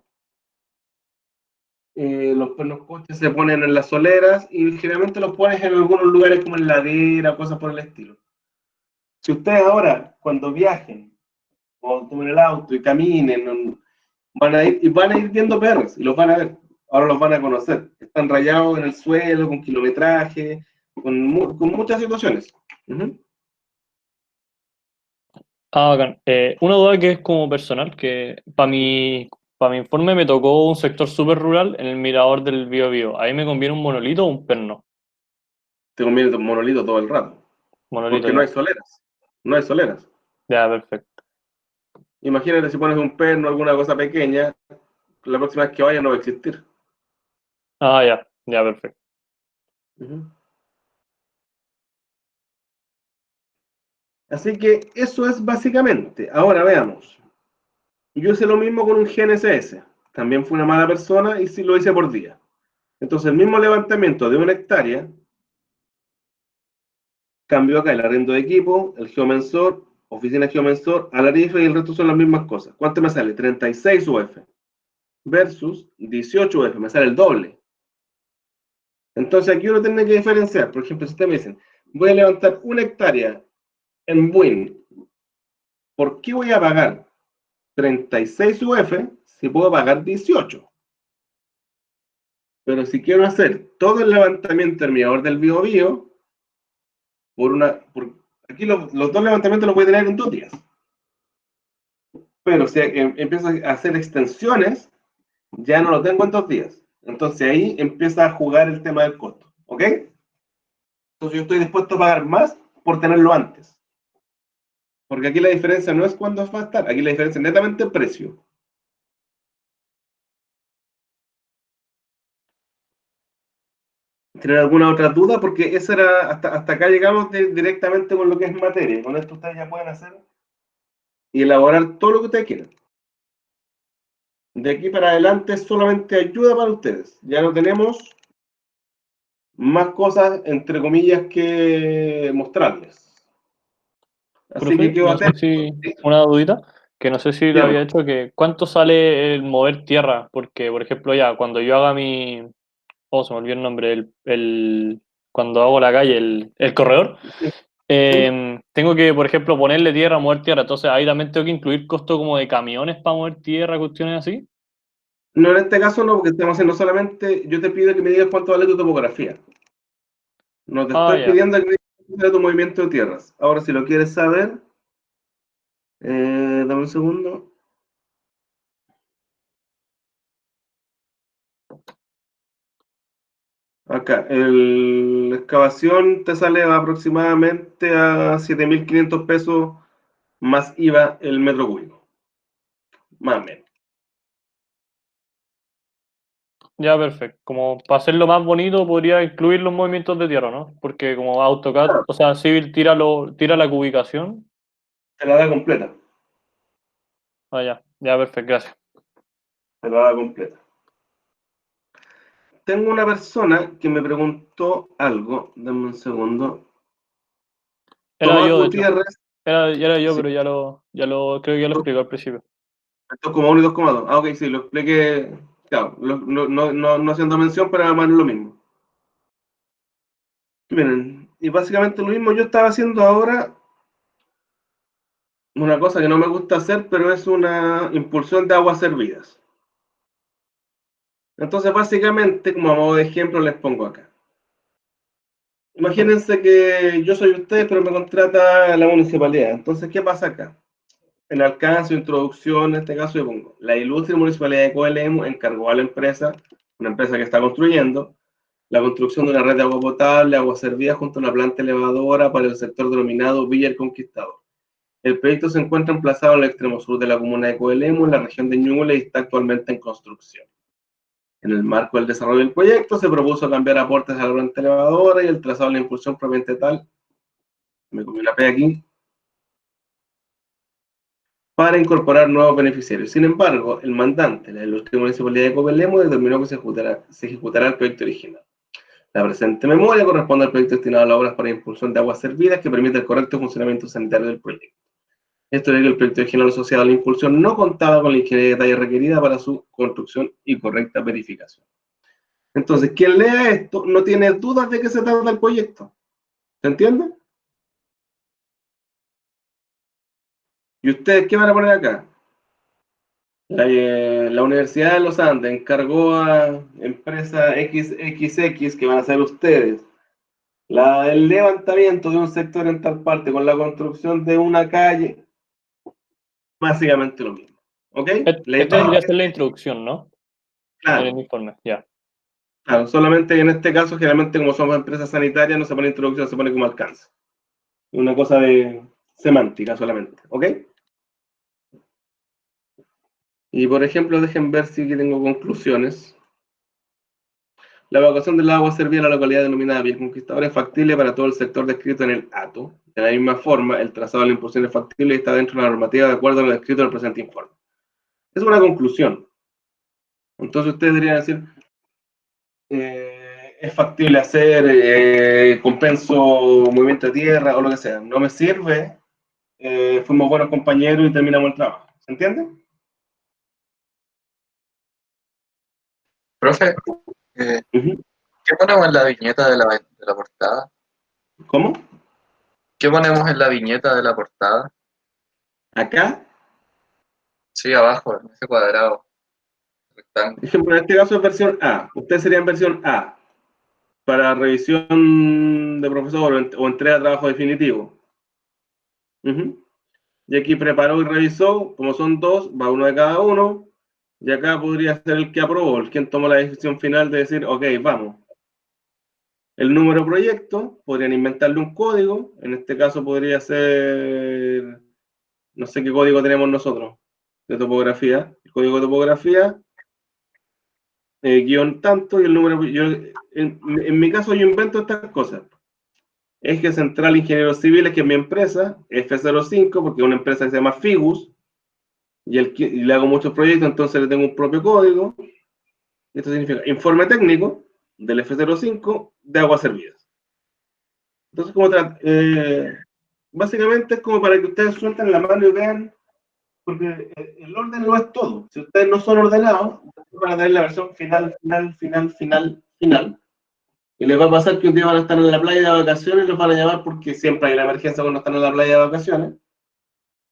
Los coches se ponen en las soleras y generalmente los pones en algunos lugares como en ladera, cosas por el estilo. Si ustedes ahora, cuando viajen, o tomen el auto y caminen, van a ir viendo perros y los van a ver. Ahora los van a conocer. Están rayados en el suelo, con kilometraje, con muchas situaciones. Uh-huh. Ah, bacán. Una duda que es como personal, que para mi informe me tocó un sector súper rural en el mirador del Biobío. ¿Ahí me conviene un monolito o un perno? Te conviene un monolito todo el rato, Monolito porque no hay ya. soleras. No hay soleras. Ya, perfecto. Imagínate si pones un perno, alguna cosa pequeña, la próxima vez que vaya no va a existir. Ah, ya, perfecto. Uh-huh. Así que eso es básicamente. Ahora veamos. Yo hice lo mismo con un GNSS. También fui una mala persona y sí lo hice por día. Entonces el mismo levantamiento de 1 hectárea, cambio acá el arriendo de equipo, el geomensor, oficina geomensor, alarife y el resto son las mismas cosas. ¿Cuánto me sale? 36 UF versus 18 UF, me sale el doble. Entonces aquí uno tiene que diferenciar. Por ejemplo, si ustedes me dicen, voy a levantar 1 hectárea en Buin, ¿por qué voy a pagar 36 UF si puedo pagar 18? Pero si quiero hacer todo el levantamiento terminador del Biobío, aquí los 2 levantamientos los voy a tener en 2 días. Pero si empiezo a hacer extensiones, ya no lo tengo en 2 días. Entonces ahí empieza a jugar el tema del costo. ¿Ok? Entonces yo estoy dispuesto a pagar más por tenerlo antes. Porque aquí la diferencia no es cuándo va a estar, aquí la diferencia es netamente el precio. ¿Tienen alguna otra duda? Porque esa era, hasta acá llegamos directamente con lo que es materia. Con esto ustedes ya pueden hacer y elaborar todo lo que ustedes quieran. De aquí para adelante es solamente ayuda para ustedes. Ya no tenemos más cosas, entre comillas, que mostrarles. Así que Profe, quedo no sé atento. si, una dudita, que no sé si lo Dígame. había hecho, que ¿cuánto sale el mover tierra? Porque, por ejemplo, ya, cuando yo haga oh, se me olvidó el nombre, cuando hago la calle, el corredor, Sí, sí. tengo que, por ejemplo, ponerle tierra, mover tierra, entonces ahí también tengo que incluir costo como de camiones para mover tierra, cuestiones así. No, en este caso no, porque estamos haciendo solamente, yo te pido que me digas cuánto vale tu topografía. No te Ah, estoy ya. pidiendo que me digas cuánto vale tu movimiento de tierras. Ahora, si lo quieres saber, dame un segundo. Acá, la excavación te sale aproximadamente a 7.500 pesos más IVA el metro cúbico. Más o menos. Ya, perfecto. Como para hacerlo más bonito, podría incluir los movimientos de tierra, ¿no? Porque como AutoCAD, Claro. o sea, Civil tira la cubicación. Te la da completa. Ah, ya, perfecto, gracias. Te la da completa. Tengo una persona que me preguntó algo. Dame un segundo. Era Tomás yo, de hecho. Gutiérrez. Era yo, Sí, pero creo que ya lo explico al principio. 2,1 y 2,2. Ah, ok, sí, lo expliqué. Claro, no haciendo mención, pero además es lo mismo. Miren, y básicamente lo mismo yo estaba haciendo ahora. Una cosa que no me gusta hacer, pero es una impulsión de aguas servidas. Entonces, básicamente, como a modo de ejemplo, les pongo acá. Imagínense que yo soy usted, pero me contrata la municipalidad. Entonces, ¿qué pasa acá? En alcance o introducción, en este caso, yo pongo, la ilustre municipalidad de Coelemu encargó a la empresa, una empresa que está construyendo, la construcción de una red de agua potable, agua servida junto a una planta elevadora para el sector denominado Villa El Conquistador. El proyecto se encuentra emplazado en el extremo sur de la comuna de Coelemu, en la región de Ñuble, y está actualmente en construcción. En el marco del desarrollo del proyecto, se propuso cambiar aportes a la planta elevadora y el trazado de la impulsión propiamente tal, me comí una P aquí, para incorporar nuevos beneficiarios. Sin embargo, el mandante, la ilustre municipalidad de Coelemu, determinó que se ejecutará el proyecto original. La presente memoria corresponde al proyecto destinado a las obras para impulsión de aguas servidas que permite el correcto funcionamiento sanitario del proyecto. Esto es que el proyecto original asociado a la impulsión no contaba con la ingeniería de detalle requerida para su construcción y correcta verificación. Entonces, quien lea esto no tiene dudas de que se trata el proyecto. ¿Se entiende? ¿Y ustedes qué van a poner acá? La Universidad de los Andes encargó a empresa XXX, que van a ser ustedes, el levantamiento de un sector en tal parte con la construcción de una calle, básicamente lo mismo. ¿Ok? La Esta idea vendría a es ser la que, introducción, ¿no? En el claro, informe, ya. claro, solamente en este caso, generalmente como somos empresas sanitarias, no se pone introducción, se pone como alcance. Una cosa de semántica solamente. ¿Ok? Y por ejemplo, dejen ver si aquí tengo conclusiones. La evacuación del agua servida a la localidad denominada Villa Conquistador es factible para todo el sector descrito en el ATO. De la misma forma, el trazado de la impulsión es factible y está dentro de la normativa de acuerdo a lo descrito en el presente informe. Es una conclusión. Entonces ustedes deberían decir, es factible hacer compenso movimiento de tierra o lo que sea. No me sirve, fuimos buenos compañeros y terminamos el trabajo. ¿Se entiende? Profe, ¿qué ponemos en la viñeta de la portada? ¿Cómo? ¿Qué ponemos en la viñeta de la portada? Acá, Sí, abajo, en ese cuadrado rectángulo. ejemplo, en este caso es versión A. Ustedes serían versión A para revisión de profesor o entrega de trabajo definitivo. Y aquí preparó y revisó, como son dos, va uno de cada uno, y acá podría ser el que aprobó, el quien tomó la decisión final de decir, ok, vamos. El número proyecto, podrían inventarle un código, en este caso podría ser, no sé qué código tenemos nosotros, de topografía, el código de topografía, guión tanto, y el número, en mi caso yo invento estas cosas. Eje Central Ingenieros Civiles, que es mi empresa, F05, porque es una empresa que se llama Figus, y le hago muchos proyectos, entonces le tengo un propio código. Esto significa informe técnico del F05 de aguas servidas. Entonces, básicamente es como para que ustedes suelten la mano y vean, porque el orden no es todo. Si ustedes no son ordenados, van a tener la versión final. Y les va a pasar que un día van a estar en la playa de vacaciones y los van a llamar porque siempre hay una emergencia cuando están en la playa de vacaciones.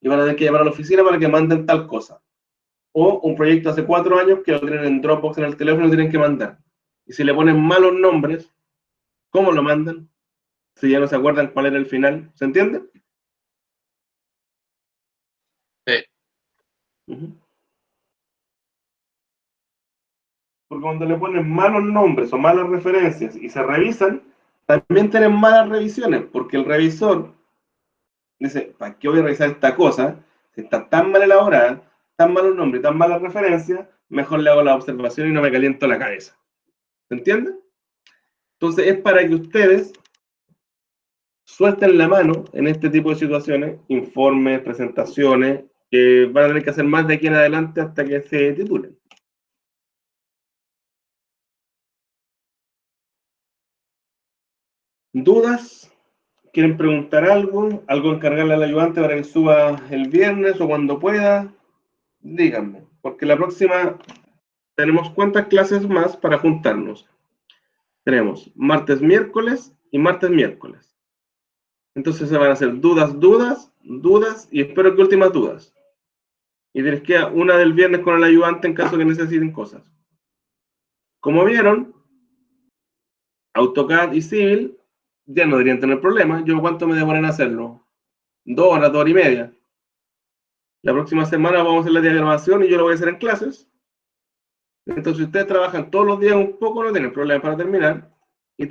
Y van a tener que llamar a la oficina para que manden tal cosa. O un proyecto hace 4 años que lo tienen en Dropbox en el teléfono y lo tienen que mandar. Y si le ponen malos nombres, ¿cómo lo mandan? Si ya no se acuerdan cuál era el final. ¿Se entiende? Sí. Porque cuando le ponen malos nombres o malas referencias y se revisan, también tienen malas revisiones, porque el revisor dice, ¿para qué voy a revisar esta cosa? Si está tan mal elaborada, tan malos nombres, tan malas referencias, mejor le hago la observación y no me caliento la cabeza. ¿Se entiende? Entonces es para que ustedes suelten la mano en este tipo de situaciones, informes, presentaciones, que van a tener que hacer más de aquí en adelante hasta que se titulen. ¿Dudas? ¿Quieren preguntar algo? ¿Algo encargarle al ayudante para que suba el viernes o cuando pueda? Díganme, porque la próxima tenemos cuántas clases más para juntarnos. Tenemos martes, miércoles y martes, miércoles. Entonces se van a hacer dudas, dudas, dudas y espero que últimas dudas. Y les queda una del viernes con el ayudante en caso que necesiten cosas. Como vieron, AutoCAD y Civil ya no deberían tener problemas. ¿Yo cuánto me demoré en hacerlo? 2 horas, 2 horas y media. La próxima semana vamos a hacer la diagramación y yo lo voy a hacer en clases. Entonces, si ustedes trabajan todos los días un poco, no tienen problemas para terminar. Y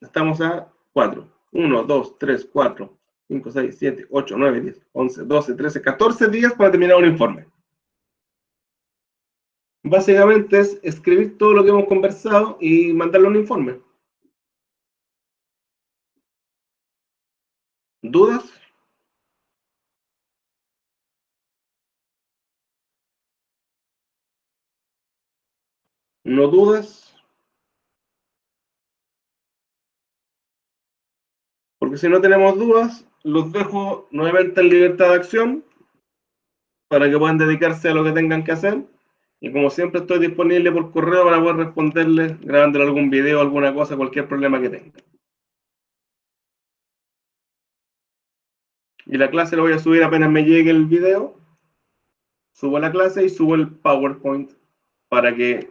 estamos a 4. 1, 2, 3, 4, 5, 6, 7, 8, 9, 10, 11, 12, 13, 14 días para terminar un informe. Básicamente es escribir todo lo que hemos conversado y mandarle un informe. ¿Dudas? ¿No dudas? Porque si no tenemos dudas, los dejo nuevamente en libertad de acción para que puedan dedicarse a lo que tengan que hacer. Y como siempre estoy disponible por correo para poder responderles, grabándole algún video, alguna cosa, cualquier problema que tengan. Y la clase la voy a subir apenas me llegue el video. Subo la clase y subo el PowerPoint para que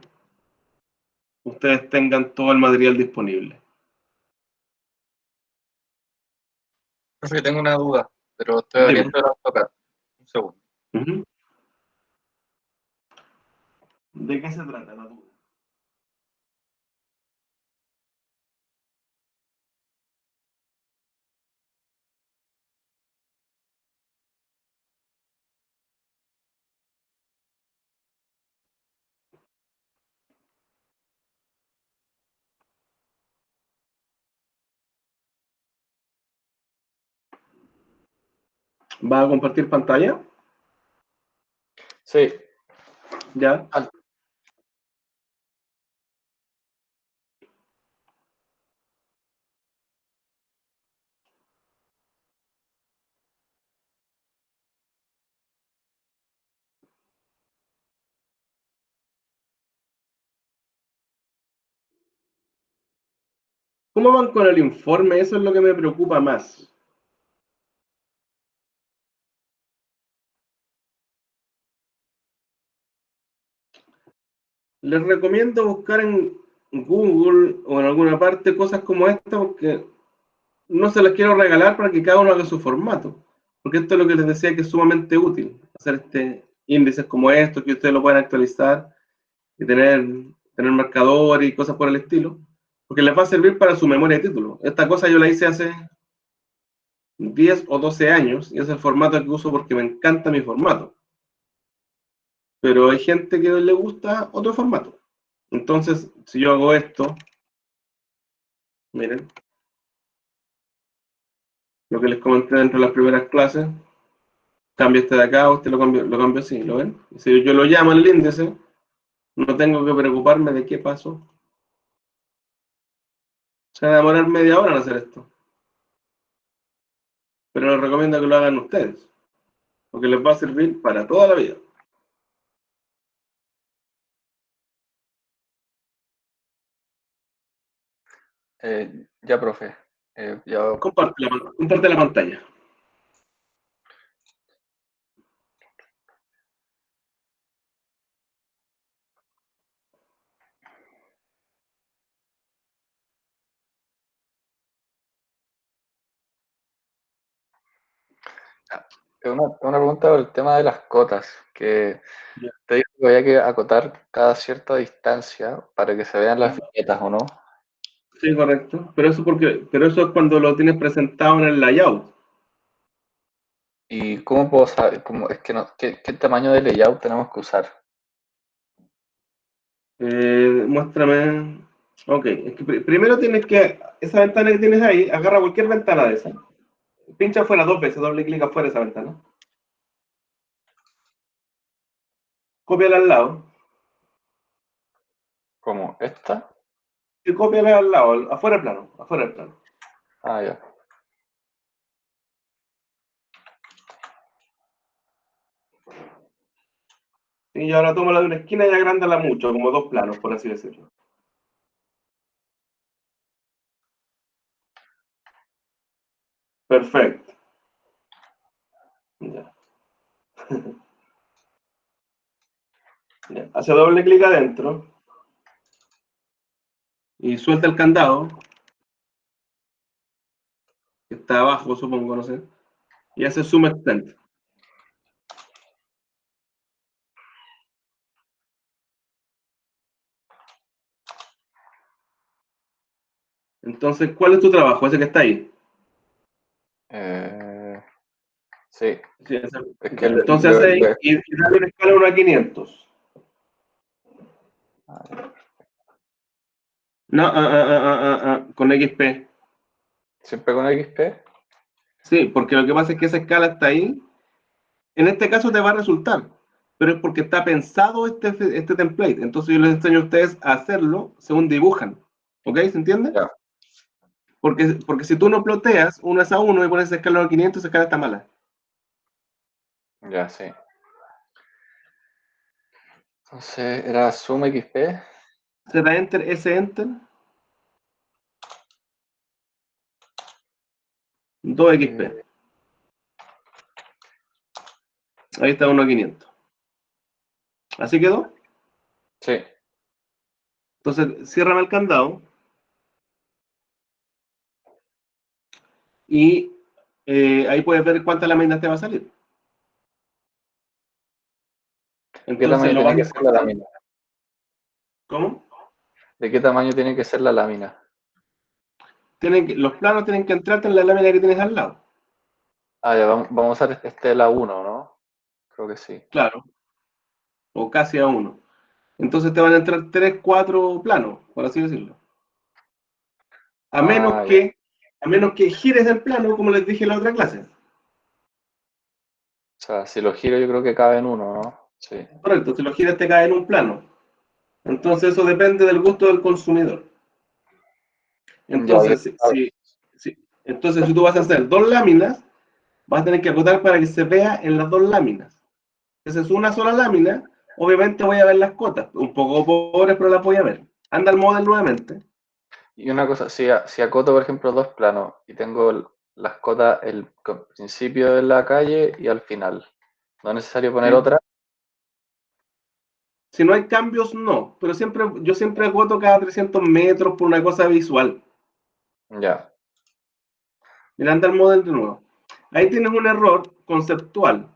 ustedes tengan todo el material disponible. Profe, tengo una duda, pero estoy Dime. abriendo el AutoCAD. Un segundo. ¿De qué se trata la duda? ¿Va a compartir pantalla? Sí. Ya. ¿Cómo van con el informe? Eso es lo que me preocupa más. Les recomiendo buscar en Google o en alguna parte cosas como esta porque no se las quiero regalar para que cada uno haga su formato. Porque esto es lo que les decía que es sumamente útil. Hacer índices como estos que ustedes lo pueden actualizar y tener marcadores y cosas por el estilo. Porque les va a servir para su memoria de título. Esta cosa yo la hice hace 10 o 12 años y es el formato que uso porque me encanta mi formato. Pero hay gente que le gusta otro formato. Entonces, si yo hago esto, miren, lo que les comenté dentro de las primeras clases, cambio este de acá, usted lo cambio así, ¿lo ven? Si yo lo llamo el índice, no tengo que preocuparme de qué pasó. Se va a demorar media hora en hacer esto. Pero les recomiendo que lo hagan ustedes, porque les va a servir para toda la vida. Ya, profe. Ya. Comparte la pantalla. una pregunta por el tema de las cotas, que te digo que había que acotar cada cierta distancia para que se vean las viñetas, ¿o no? Sí, correcto. Pero eso es cuando lo tienes presentado en el layout. ¿Y cómo puedo saber, es que no, qué tamaño de layout tenemos que usar? Muéstrame. Ok, es que primero tienes que, esa ventana que tienes ahí, agarra cualquier ventana de esa. Pincha afuera 2 veces, doble clic afuera de esa ventana. Cópiala al lado. ¿Como esta? Y cópiala al lado, afuera del plano, afuera del plano. Ah, ya. Y ahora toma la de una esquina y agrándala mucho, como 2 planos, por así decirlo. Perfecto. Ya. Ya. Hace doble clic adentro. Y suelta el candado. Que está abajo, supongo, no sé. Y hace zoom extend. Entonces, ¿cuál es tu trabajo? Ese que está ahí. Sí. Sí, Es que entonces hace ahí y dale una escala 1 a 500. No, con XP. ¿Siempre con XP? Sí, porque lo que pasa es que esa escala está ahí. En este caso te va a resultar, pero es porque está pensado este template. Entonces yo les enseño a ustedes a hacerlo según dibujan. ¿Ok? ¿Se entiende? Ya. Porque si tú no ploteas 1 es a 1 y pones esa escala a 500, esa escala está mala. Ya, sí. Entonces, ¿era Zoom XP? Se da Enter, Enter. 2XP. Ahí está 1 a 500. ¿Así quedó? Sí. Entonces, ciérrame el candado. Y ahí puedes ver cuántas láminas te va a salir. ¿De qué Entonces tamaño lo tiene vas que a ser la cortar. lámina? ¿Cómo? ¿De qué tamaño tiene que ser la lámina? Los planos tienen que entrarte en la lámina que tienes al lado. Ah, ya, vamos a usar este de la 1, ¿no? Creo que sí. Claro. O casi a 1. Entonces te van a entrar 3, 4 planos, por así decirlo. A menos Ah, ya. que, a menos que gires el plano, como les dije en la otra clase. O sea, si lo giro yo creo que cabe en uno, ¿no? Sí. Correcto, si lo giras te cae en un plano. Entonces eso depende del gusto del consumidor. Ya, Entonces, entonces si tú vas a hacer 2 láminas, vas a tener que acotar para que se vea en las 2 láminas. Esa es una sola lámina, obviamente voy a ver las cotas. Un poco pobres, pero las voy a ver. Anda al model nuevamente. Y una cosa, si acoto, por ejemplo, 2 planos y tengo las cotas el principio de la calle y al final, ¿no es necesario poner ¿Sí? otra? Si no hay cambios, no. Pero yo siempre acoto cada 300 metros por una cosa visual. Ya. Mira, anda el model de nuevo. Ahí tienes un error conceptual.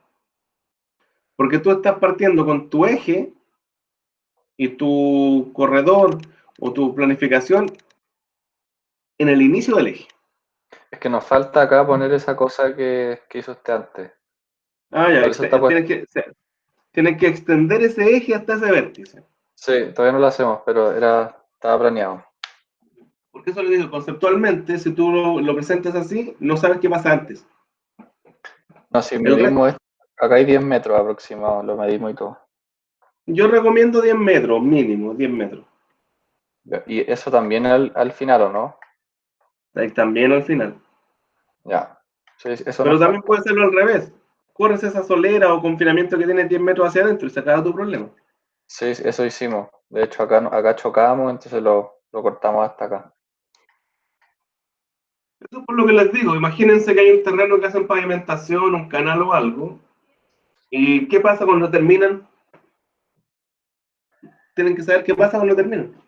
Porque tú estás partiendo con tu eje y tu corredor o tu planificación en el inicio del eje. Es que nos falta acá poner esa cosa que hizo usted antes. Ah, ya, Por eso está puesto. tienes que extender ese eje hasta ese vértice. Sí, todavía no lo hacemos, pero estaba planeado. Porque eso lo digo, conceptualmente, si tú lo presentas así, no sabes qué pasa antes. No, si El resto, medimos, acá hay 10 metros aproximados, lo medimos y todo. yo recomiendo 10 metros, mínimo, 10 metros. Y eso también al final, ¿o no? Ahí también al final. Ya. Sí, eso Pero nos también falta. puede serlo al revés. Corres esa solera o confinamiento que tienes 10 metros hacia adentro y se acaba tu problema. Sí, eso hicimos. De hecho, acá chocamos, entonces lo cortamos hasta acá. Eso es por lo que les digo. Imagínense que hay un terreno que hacen pavimentación, un canal o algo. ¿Y qué pasa cuando terminan? Tienen que saber qué pasa cuando terminan.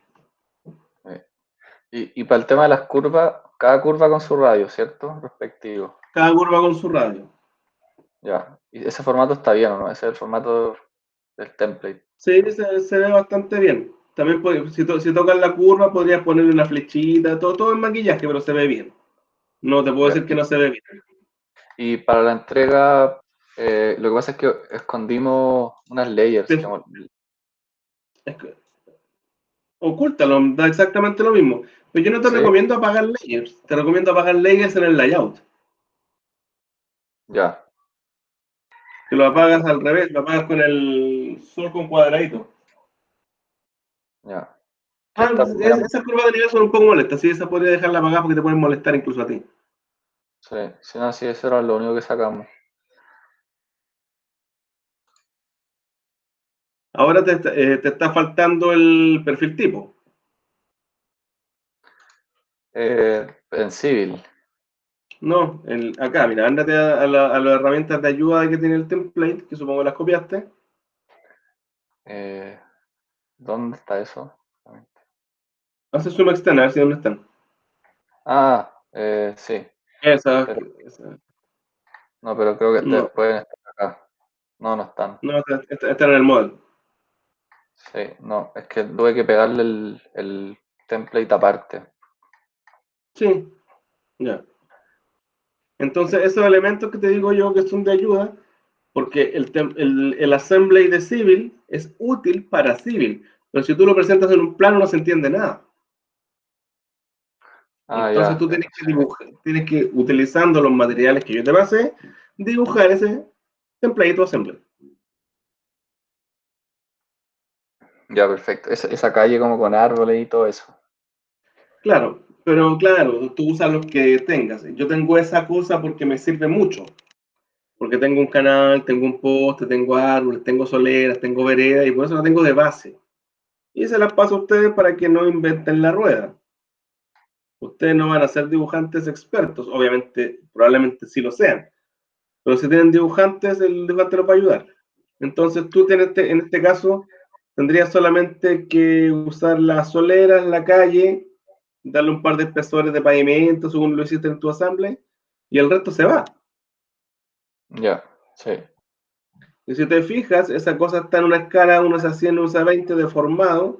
Y para el tema de las curvas, cada curva con su radio, ¿cierto? Respectivo. Cada curva con su radio. Ya. ¿Y ese formato está bien o no? Ese es el formato del template. Sí, se ve bastante bien. También si tocas la curva podrías ponerle una flechita, todo en maquillaje, pero se ve bien. No te puedo Ya. decir que no se ve bien. Y para la entrega, lo que pasa es que escondimos unas layers. Sí. Ocúltalo, da exactamente lo mismo. Pero yo no te ¿Sí? recomiendo apagar layers, te recomiendo apagar layers en el layout. Ya. Que lo apagas al revés, lo apagas con el sol con cuadradito. Ya. Ah, esas curvas de nivel son un poco molestas, sí, esa podría dejarla apagada porque te pueden molestar incluso a ti. Sí, sí, no, sí, eso era lo único que sacamos. Ahora te está faltando el perfil tipo. En Civil. No, acá, mira, ándate a las herramientas de ayuda que tiene el template, que supongo las copiaste. ¿Dónde está eso? Hace suma externa, a ver si dónde están. Ah, sí. Esa, Pero, esa. no, pero creo que No, pueden estar acá. No, no están. no, están en el model. Sí, no, es que tuve que pegarle el template aparte. Sí, ya. Entonces, esos elementos que te digo yo que son de ayuda, porque el assembly de Civil es útil para Civil, pero si tú lo presentas en un plano no se entiende nada. Ah, Entonces ya. tú tienes que dibujar, tienes que, utilizando los materiales que yo te pasé, dibujar ese template o assembly. Ya, perfecto. Esa calle como con árboles y todo eso. Claro, pero claro, tú usas los que tengas. Yo tengo esa cosa porque me sirve mucho. Porque tengo un canal, tengo un poste, tengo árboles, tengo soleras, tengo veredas y por eso la tengo de base. Y se las paso a ustedes para que no inventen la rueda. Ustedes no van a ser dibujantes expertos, obviamente, probablemente sí lo sean, pero si tienen dibujantes, el dibujante los va a ayudar. Entonces tú en este caso tendrías solamente que usar las soleras, la calle, darle un par de espesores de pavimento según lo hiciste en tu asamble y el resto se va. Ya, sí. Y si te fijas, esa cosa está en una escala 1:100, 1:20 deformado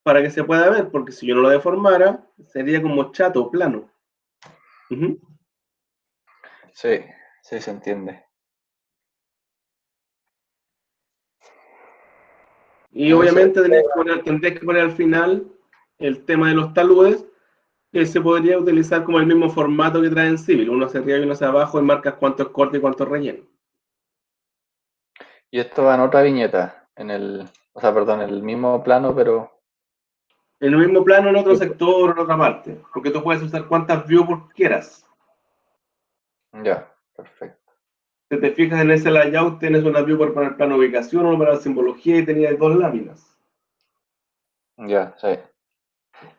para que se pueda ver, porque si yo no lo deformara, sería como chato o plano. Uh-huh. Sí, sí se entiende. Y obviamente tendrías que poner al final el tema de los taludes, que se podría utilizar como el mismo formato que trae en Civil, uno hacia arriba y uno hacia abajo y marcas cuánto es corte y cuánto es relleno. Y esto va en otra viñeta, o sea, perdón, en el mismo plano, pero En el mismo plano, en otro sector, en otra parte, porque tú puedes usar cuantas viewports quieras. ya, perfecto. Si te fijas en ese layout, tienes una viewport para el plano de ubicación, uno para la simbología y tenías 2 láminas. Ya, sí.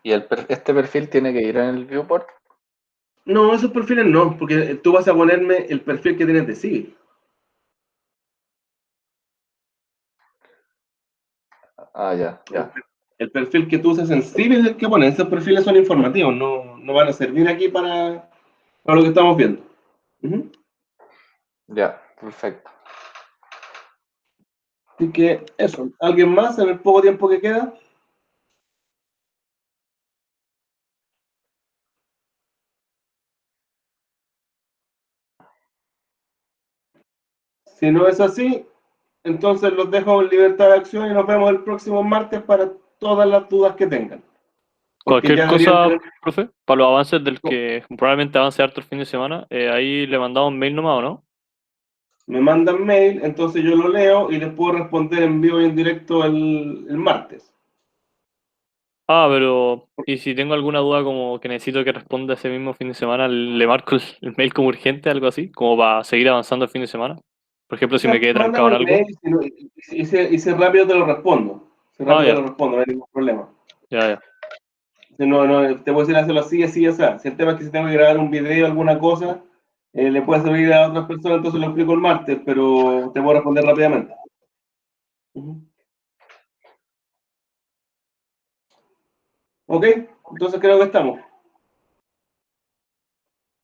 ¿Y este perfil tiene que ir en el viewport? No, esos perfiles no, porque tú vas a ponerme el perfil que tienes de Civil. Ah, ya, ya. El perfil que tú usas en Civil es el que pones. Esos perfiles son informativos, no van a servir aquí para lo que estamos viendo. Uh-huh. Ya, perfecto. Así que eso, ¿alguien más en el poco tiempo que queda? Si no es así, entonces los dejo en libertad de acción y nos vemos el próximo martes para todas las dudas que tengan. Porque Cualquier ya deberían cosa, tener... profe, para los avances del que probablemente avance harto el fin de semana, ahí le mandamos un mail nomás, ¿o no? Me mandan mail, entonces yo lo leo y les puedo responder en vivo y en directo el martes. Ah, pero y si tengo alguna duda como que necesito que responda ese mismo fin de semana, le marco el mail como urgente, algo así, como para seguir avanzando el fin de semana. Por ejemplo, si me quedé trancado Mándame en el algo. mail y si rápido te lo respondo. Si Ah, rápido te ya, lo respondo, no hay ningún problema. ya, ya. Si no, te puedo decir hacerlo así, así, así. Si el tema es que si tengo que grabar un video, alguna cosa, le puede servir a otras personas, entonces lo explico el martes, pero te puedo responder rápidamente. Uh-huh. Ok, entonces creo que estamos.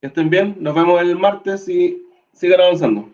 Que estén bien, nos vemos el martes y sigan avanzando.